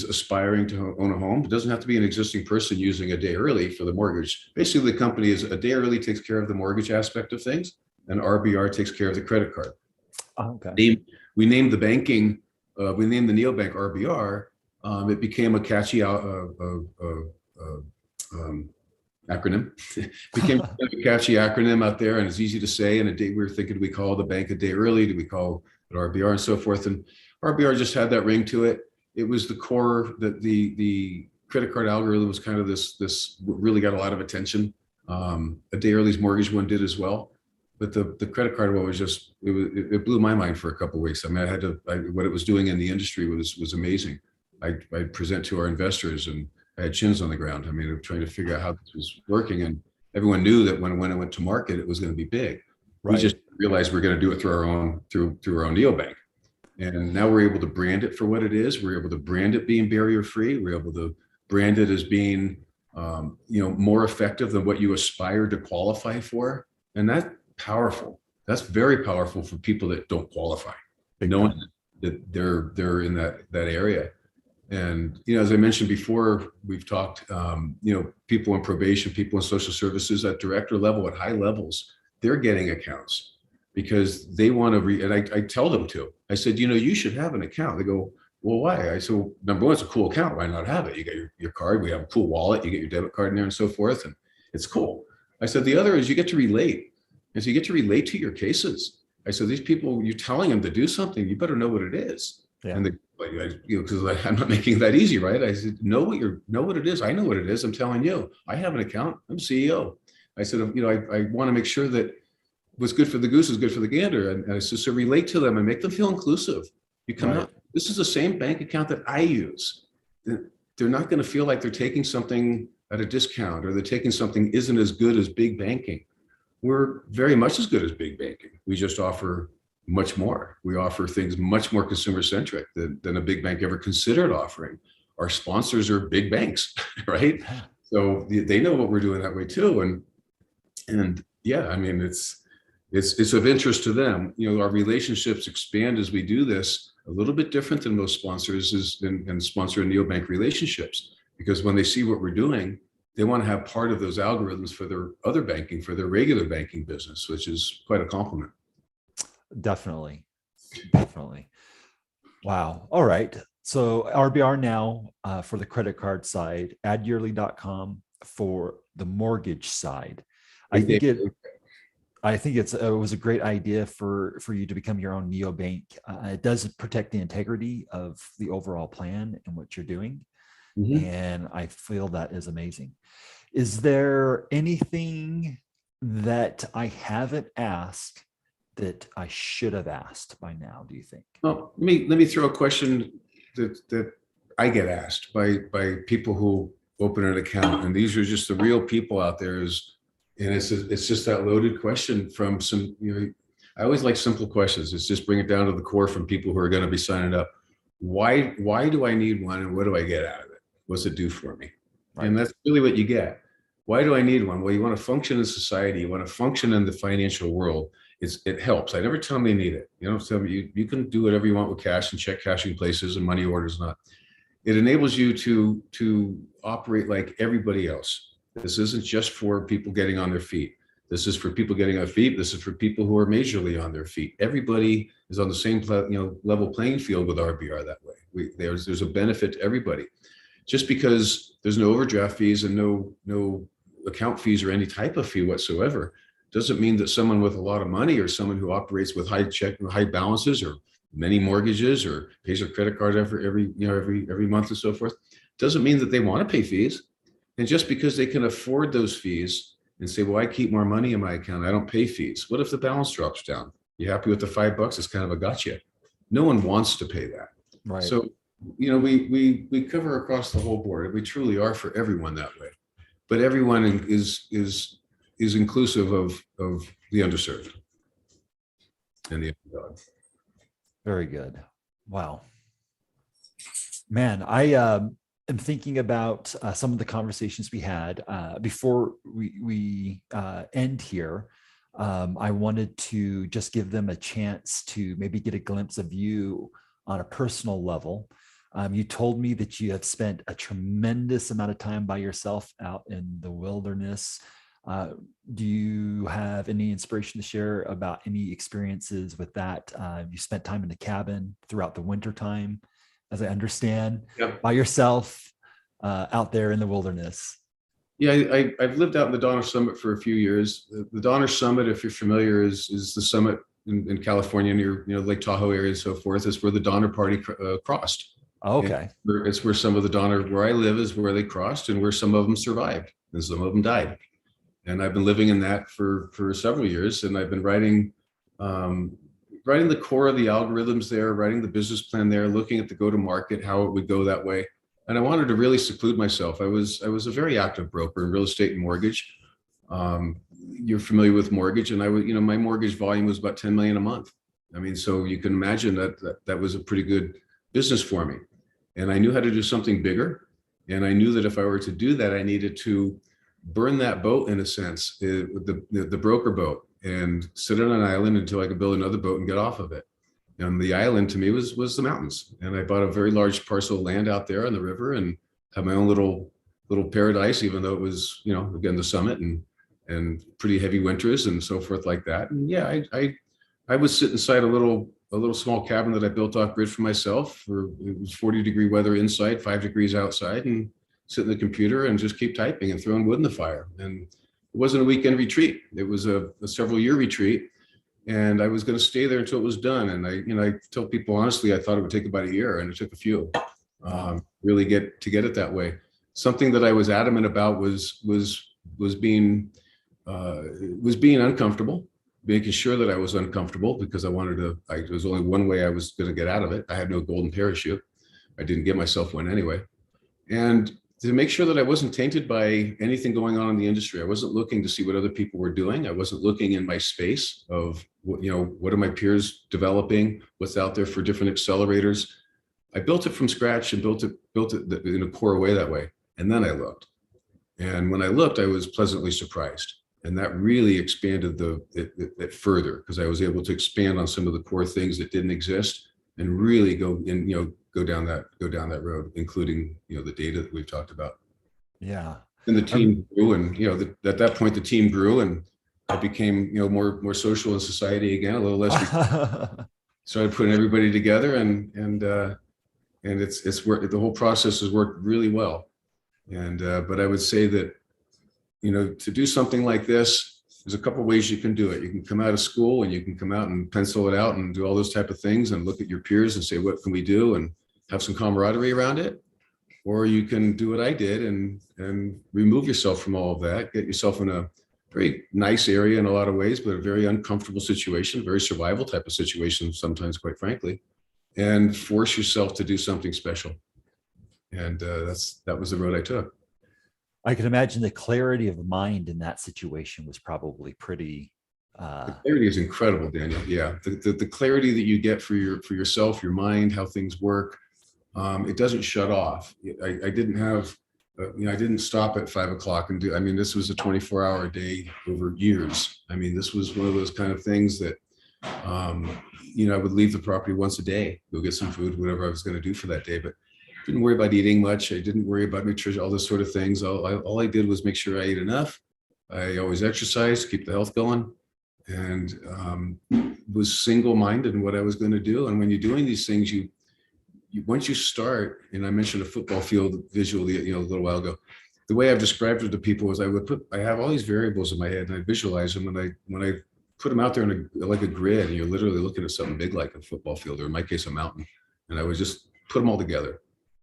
aspiring to own a home, it doesn't have to be an existing person using a day early for the mortgage. Basically, the company is a day early takes care of the mortgage aspect of things, and RBR takes care of the credit card. Okay. We named the banking, we named the neobank RBR. It became a catchy acronym. It became a catchy acronym out there, and it's easy to say. And a day we were thinking, do we call the bank a day early? Do we call it RBR and so forth? And RBR just had that ring to it. It was the core that the credit card algorithm was kind of this really got a lot of attention. A day early's mortgage one did as well, but the credit card one was just it blew my mind for a couple of weeks. I mean, what it was doing in the industry was amazing. I'd present to our investors and I had chins on the ground. I mean, I'm trying to figure out how this was working, and everyone knew that when it went to market, it was going to be big. Right. We just realized we're going to do it through our own neobank. And now we're able to brand it for what it is. We're able to brand it being barrier free. We're able to brand it as being, more effective than what you aspire to qualify for. And that's powerful. That's very powerful for people that don't qualify, knowing that they're in that area. And, as I mentioned before, we've talked, people in probation, people in social services at director level, at high levels, they're getting accounts because they want to and I tell them to. I said, you should have an account. They go, well, why? I said, well, number one, it's a cool account. Why not have it? You get your card. We have a cool wallet. You get your debit card in there and so forth. And it's cool. I said, the other is you get to relate. And so you get to relate to your cases. I said, these people, you're telling them to do something, you better know what it is. Yeah. And because I'm not making that easy, right? I said, know what it is. I know what it is. I'm telling you, I have an account. I'm CEO. I said, I want to make sure that what's good for the goose is good for the gander. And I said, so relate to them and make them feel inclusive. You come out, this is the same bank account that I use. They're not going to feel like they're taking something at a discount or they're taking something isn't as good as big banking. We're very much as good as big banking. We just offer much more. We offer things much more consumer centric than a big bank ever considered offering. Our sponsors are big banks, right? So they know what we're doing that way too. And yeah, I mean, it's of interest to them. Our relationships expand as we do this, a little bit different than most sponsors and sponsor and neobank relationships, because when they see what we're doing, they want to have part of those algorithms for their other banking, for their regular banking business, which is quite a compliment. Definitely. Wow. All right. So RBR now for the credit card side, addyearly.com for the mortgage side. I think it was a great idea for you to become your own neobank. It does protect the integrity of the overall plan and what you're doing. Mm-hmm. And I feel that is amazing. Is there anything that I haven't asked that I should have asked by now, do you think? Well, let me throw a question that I get asked by people who open an account. And these are just the real people out there is And it's just that loaded question from some, I always like simple questions. It's just bring it down to the core from people who are going to be signing up. Why do I need one, and what do I get out of it? What's it do for me? Right. And that's really what you get. Why do I need one? Well, you want to function in society. You want to function in the financial world. It helps. I never tell them they need it. So you can do whatever you want with cash and check cashing places and money orders. Not. It enables you to operate like everybody else. This isn't just for people getting on their feet. This is for people getting on their feet. This is for people who are majorly on their feet. Everybody is on the same level playing field with RBR that way. There's a benefit to everybody. Just because there's no overdraft fees and no account fees or any type of fee whatsoever doesn't mean that someone with a lot of money or someone who operates with high balances or many mortgages or pays their credit card every month and so forth doesn't mean that they want to pay fees. And just because they can afford those fees and say, well, I keep more money in my account, I don't pay fees. What if the balance drops down? You happy with the $5? It's kind of a gotcha. No one wants to pay that. Right. So, we cover across the whole board. We truly are for everyone that way. But everyone is inclusive of the underserved and the underdog. Very good. Wow. Man, I am thinking about some of the conversations we had before we end here. I wanted to just give them a chance to maybe get a glimpse of you on a personal level. You told me that you have spent a tremendous amount of time by yourself out in the wilderness. Do you have any inspiration to share about any experiences with that? You spent time in the cabin throughout the winter time, as I understand, by yourself out there in the wilderness. Yeah, I've lived out in the Donner Summit for a few years. The Donner Summit, if you're familiar, is the summit in California near Lake Tahoe area and so forth. Is where the Donner Party crossed. Oh, okay. It's where some of the Donner, where I live, is where they crossed, and where some of them survived and some of them died. And I've been living in that for several years, and I've been writing the core of the algorithms there, writing the business plan there, looking at the go-to-market, how it would go that way. And I wanted to really seclude myself. I was a very active broker in real estate and mortgage. You're familiar with mortgage, and my mortgage volume was about 10 million a month. I mean, so you can imagine that was a pretty good business for me. And I knew how to do something bigger. And I knew that if I were to do that, I needed to burn that boat, in a sense, the broker boat, and sit on an island until I could build another boat and get off of it. And the island to me was the mountains. And I bought a very large parcel of land out there on the river and had my own little paradise, even though it was, again, the summit and pretty heavy winters and so forth like that. And yeah, I would sit inside a little small cabin that I built off grid for myself. It was 40-degree weather inside, 5 degrees outside, and sit in the computer and just keep typing and throwing wood in the fire. And it wasn't a weekend retreat. It was a several-year retreat. And I was going to stay there until it was done. And I tell people honestly, I thought it would take about a year, and it took a few. Really get it that way. Something that I was adamant about was being uncomfortable, making sure that I was uncomfortable, because there was only one way I was going to get out of it. I had no golden parachute. I didn't get myself one anyway. And to make sure that I wasn't tainted by anything going on in the industry. I wasn't looking to see what other people were doing. I wasn't looking in my space of, what are my peers developing? What's out there for different accelerators? I built it from scratch and built it in a core way that way. And then I looked. And when I looked, I was pleasantly surprised. And that really expanded it further, because I was able to expand on some of the core things that didn't exist and really go down that road, including the data that we've talked about. Yeah. And the team grew, and at that point the team grew, and I became more social in society again, a little less. Started putting everybody together, and it's worked. The whole process has worked really well. And but I would say that to do something like this, there's a couple of ways you can do it. You can come out of school and you can come out and pencil it out and do all those type of things and look at your peers and say, what can we do, and have some camaraderie around it. Or you can do what I did and remove yourself from all of that, get yourself in a very nice area in a lot of ways, but a very uncomfortable situation, very survival type of situation sometimes, quite frankly, and force yourself to do something special. And that was the road I took. I can imagine the clarity of mind in that situation was probably pretty. The clarity is incredible, Daniel. Yeah, the clarity that you get for yourself, your mind, how things work, it doesn't shut off. I didn't have, I didn't stop at 5 o'clock and do. I mean, this was a 24-hour a day over years. I mean, this was one of those kind of things that, I would leave the property once a day, go get some food, whatever I was going to do for that day, but didn't worry about eating much. I didn't worry about nutrition, all those sort of things. All I did was make sure I ate enough. I always exercised, keep the health going, and was single-minded in what I was going to do. And when you're doing these things, you once you start, and I mentioned a football field visually, a little while ago, the way I've described it to people is I have all these variables in my head and I visualize them, and when I put them out there like a grid, and you're literally looking at something big like a football field, or in my case, a mountain, and I would just put them all together.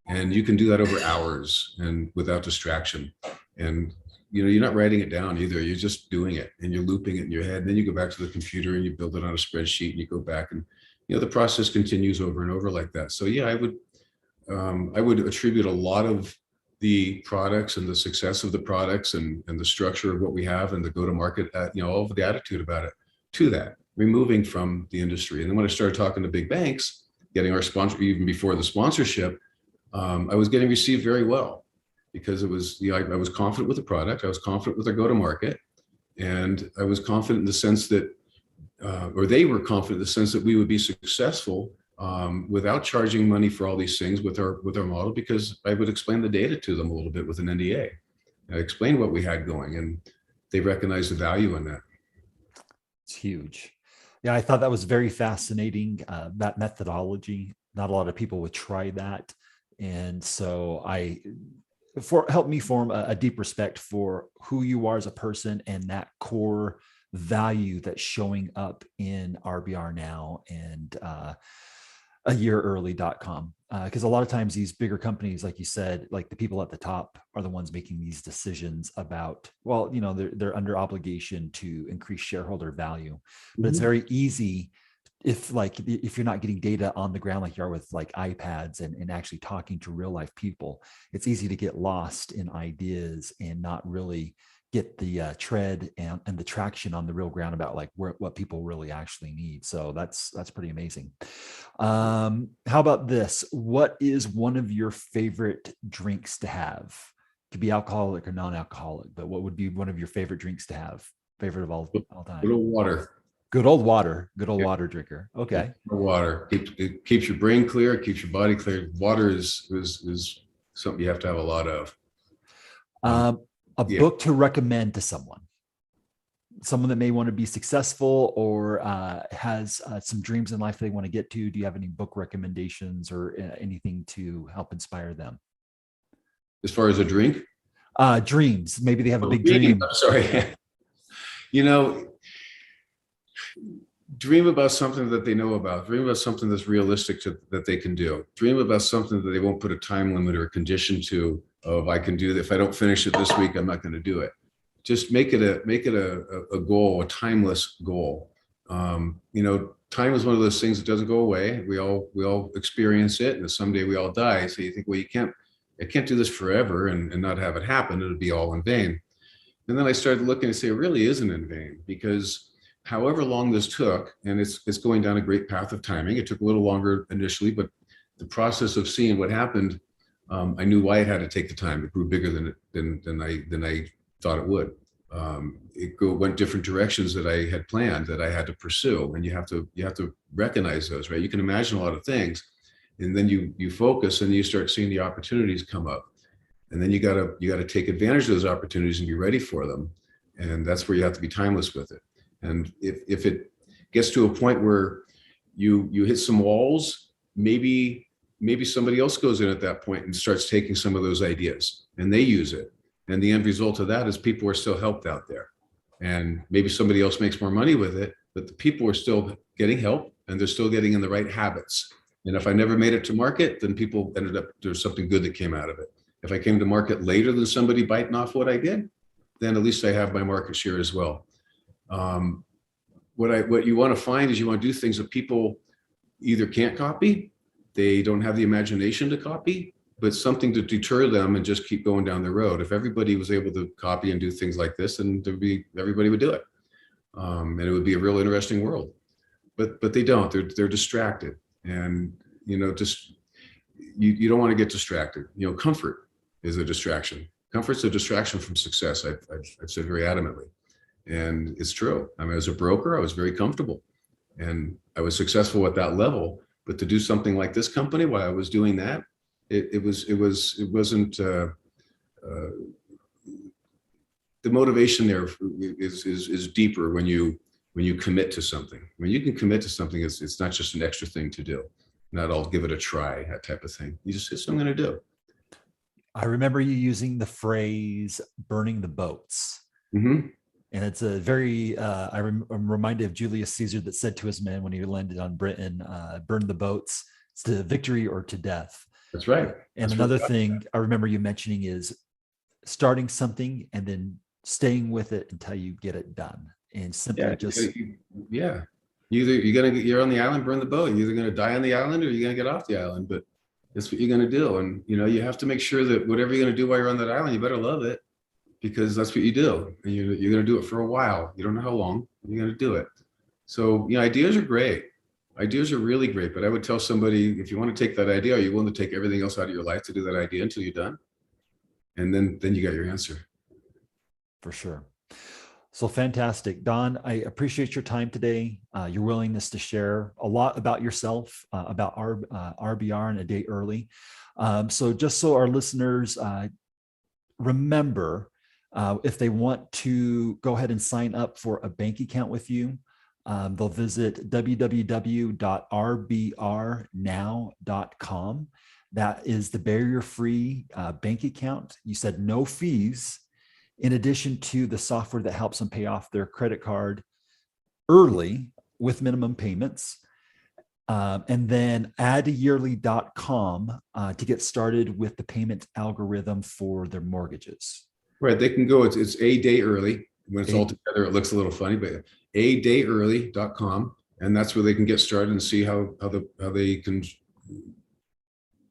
And you can do that over hours and without distraction. And you're not writing it down either. You're just doing it and you're looping it in your head. And then you go back to the computer and you build it on a spreadsheet and you go back, and the process continues over and over like that. So yeah, I would attribute a lot of the products and the success of the products and the structure of what we have and the go-to-market, all of the attitude about it to that, removing from the industry. And then when I started talking to big banks, getting our sponsor, even before the sponsorship, I was getting received very well, because it was, I was confident with the product. I was confident with our go-to-market, and I was confident in the sense that, or they were confident in the sense that we would be successful without charging money for all these things with our model, because I would explain the data to them a little bit with an NDA. I explained what we had going, and they recognized the value in that. It's huge. Yeah, I thought that was very fascinating, that methodology. Not a lot of people would try that. And so helped me form a deep respect for who you are as a person and that core value that's showing up in RBR Now and a year early.com. Because a lot of times these bigger companies, like you said, like the people at the top are the ones making these decisions about, they're under obligation to increase shareholder value. But it's very easy if you're not getting data on the ground, like you are with like iPads and actually talking to real life people, it's easy to get lost in ideas and not really get the tread and the traction on the real ground about like what people really actually need. So that's pretty amazing. How about this? What is one of your favorite drinks to have? It could be alcoholic or non-alcoholic, but what would be one of your favorite drinks to have? Favorite of all time? Good old water. Good old water. Good old water drinker. Okay. Water. It keeps your brain clear. It keeps your body clear. Water is something you have to have a lot of. Book to recommend to someone that may want to be successful or has some dreams in life they want to get to. Do you have any book recommendations or anything to help inspire them? As far as a drink? Dreams. Maybe they have a big dream. I'm sorry. Dream about something that they know about. Dream about something that's realistic that they can do. Dream about something that they won't put a time limit or a condition to. Of I can do that. If I don't finish it this week, I'm not going to do it. Just make it a goal, a timeless goal. Time is one of those things that doesn't go away. We all experience it, and someday we all die. So you think, well, I can't do this forever and not have it happen. It'll be all in vain. And then I started looking and say, it really isn't in vain, because however long this took, and it's going down a great path of timing. It took a little longer initially, but the process of seeing what happened, I knew why it had to take the time. It grew bigger than I thought it would. It went different directions that I had planned that I had to pursue, and you have to recognize those, right? You can imagine a lot of things, and then you focus, and you start seeing the opportunities come up, and then you gotta take advantage of those opportunities and be ready for them, and that's where you have to be timeless with it. And if it gets to a point where you hit some walls, maybe somebody else goes in at that point and starts taking some of those ideas and they use it. And the end result of that is people are still helped out there. And maybe somebody else makes more money with it, but the people are still getting help and they're still getting in the right habits. And if I never made it to market, then people ended up, there's something good that came out of it. If I came to market later than somebody biting off what I did, then at least I have my market share as well. What you want to find is you want to do things that people either can't copy, they don't have the imagination to copy, but something to deter them and just keep going down the road. If everybody was able to copy and do things like this, then everybody would do it. And it would be a real interesting world, but they don't. They're distracted, and just you don't want to get distracted. Comfort is a distraction. Comfort's a distraction from success. I've said very adamantly, and it's true. I mean, as a broker, I was very comfortable, and I was successful at that level. But to do something like this company while I was doing that, it wasn't. The motivation there is deeper when you commit to something. When you can commit to something, it's not just an extra thing to do. Not I'll give it a try, that type of thing. You just, it's what I'm going to do. I remember you using the phrase "burning the boats," Mm-hmm. and it's a very. I'm reminded of Julius Caesar that said to his men when he landed on Britain, "Burn the boats. It's to victory or to death." That's right. And That's another thing I remember you mentioning is starting something and then staying with it until you get it done, and simply you're on the island, burn the boat. You're either going to die on the island or you're going to get off the island, but that's what you're going to do. And you have to make sure that whatever you're going to do while you're on that island, you better love it, because that's what you do. And you're going to do it for a while. You don't know how long you're going to do it. So ideas are great. Ideas are really great, but I would tell somebody, if you want to take that idea, are you willing to take everything else out of your life to do that idea until you're done? And then you got your answer. For sure. So fantastic. Don, I appreciate your time today, your willingness to share a lot about yourself, about RBR and a day early. So just so our listeners remember, if they want to go ahead and sign up for a bank account with you, they'll visit www.rbrnow.com. That is the barrier-free bank account. You said no fees, in addition to the software that helps them pay off their credit card early with minimum payments. And then addyearly.com to get started with the payment algorithm for their mortgages. Right. They can go, it's a day early. When it's all together, it looks a little funny, but addyearly.com. And that's where they can get started and see how they can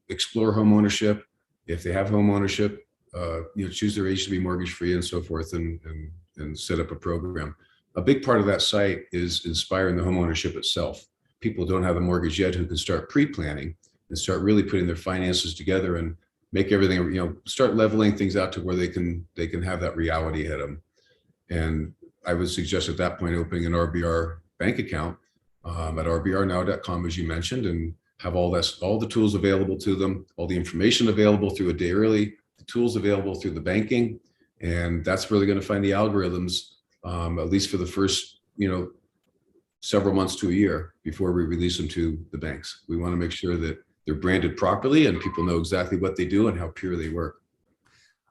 explore home ownership. If they have home ownership, choose their age to be mortgage free and so forth, and set up a program. A big part of that site is inspiring the home ownership itself. People don't have a mortgage yet who can start pre-planning and start really putting their finances together and make everything, start leveling things out to where they can have that reality ahead of them. And I would suggest at that point opening an RBR bank account at rbrnow.com, as you mentioned, and have all the tools available to them, all the information available through a day early, the tools available through the banking. And that's where they're going to find the algorithms, at least for the first, several months to a year before we release them to the banks. We want to make sure that they're branded properly and people know exactly what they do and how pure they work.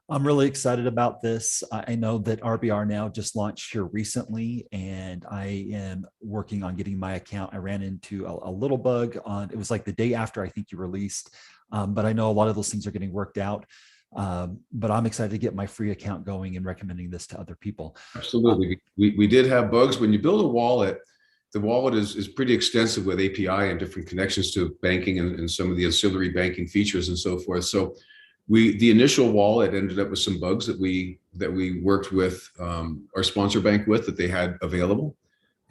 I'm really excited about this. I know that RBR Now just launched here recently, and I am working on getting my account. I ran into a little bug it was like the day after I think you released, but I know a lot of those things are getting worked out. But I'm excited to get my free account going and recommending this to other people. Absolutely. We did have bugs. When you build a wallet, the wallet is pretty extensive with API and different connections to banking and some of the ancillary banking features and so forth. So the initial wallet ended up with some bugs that we worked with our sponsor bank with that they had available.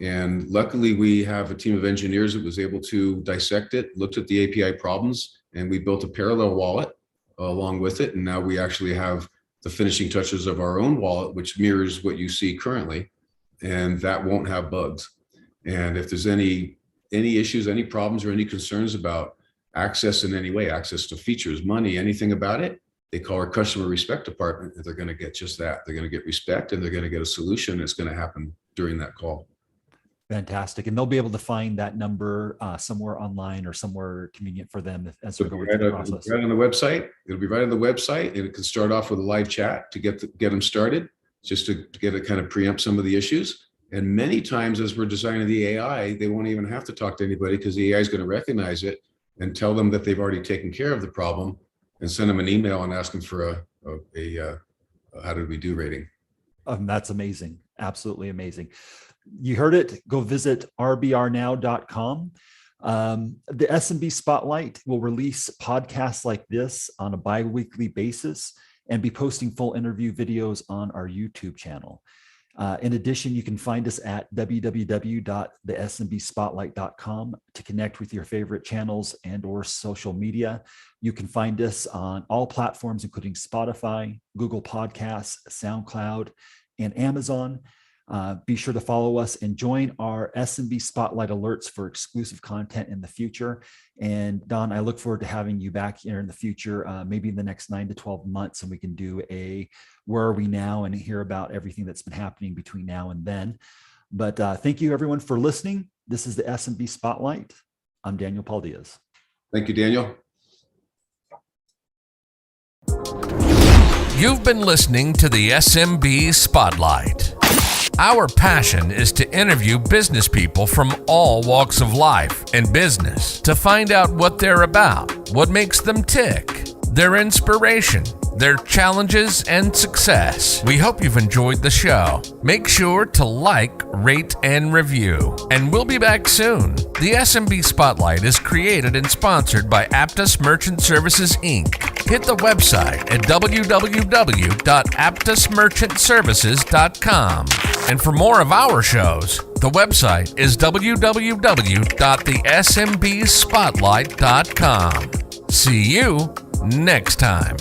And luckily we have a team of engineers that was able to dissect it, looked at the API problems, and we built a parallel wallet along with it. And now we actually have the finishing touches of our own wallet, which mirrors what you see currently, and that won't have bugs. And if there's any issues, any problems, or any concerns about access in any way, access to features, money, anything about it, they call our customer respect department, and they're going to get just that. They're going to get respect, and they're going to get a solution that's going to happen during that call. Fantastic. And they'll be able to find that number somewhere online or somewhere convenient for them as they're going through the process. Right on the website. It'll be right on the website, and it can start off with a live chat to get them started, just to get it kind of preempt some of the issues. And many times as we're designing the AI, they won't even have to talk to anybody because the AI is going to recognize it and tell them that they've already taken care of the problem and send them an email and ask them for a how did we do rating. That's amazing. Absolutely amazing. You heard it. Go visit rbrnow.com. The SMB Spotlight will release podcasts like this on a bi-weekly basis and be posting full interview videos on our YouTube channel. In addition, you can find us at www.thesmbspotlight.com to connect with your favorite channels and or social media. You can find us on all platforms, including Spotify, Google Podcasts, SoundCloud, and Amazon. Be sure to follow us and join our SMB Spotlight alerts for exclusive content in the future. And Don, I look forward to having you back here in the future, maybe in the next 9 to 12 months, and we can do a where are we now and hear about everything that's been happening between now and then. But thank you everyone for listening. This is the SMB Spotlight. I'm Daniel Paul Diaz. Thank you, Daniel. You've been listening to the SMB Spotlight. Our passion is to interview business people from all walks of life and business to find out what they're about, what makes them tick, their inspiration, their challenges, and success. We hope you've enjoyed the show. Make sure to like, rate, and review. And we'll be back soon. The SMB Spotlight is created and sponsored by Aptus Merchant Services, Inc. Hit the website at www.aptusmerchantservices.com. And for more of our shows, the website is www.thesmbspotlight.com. See you next time.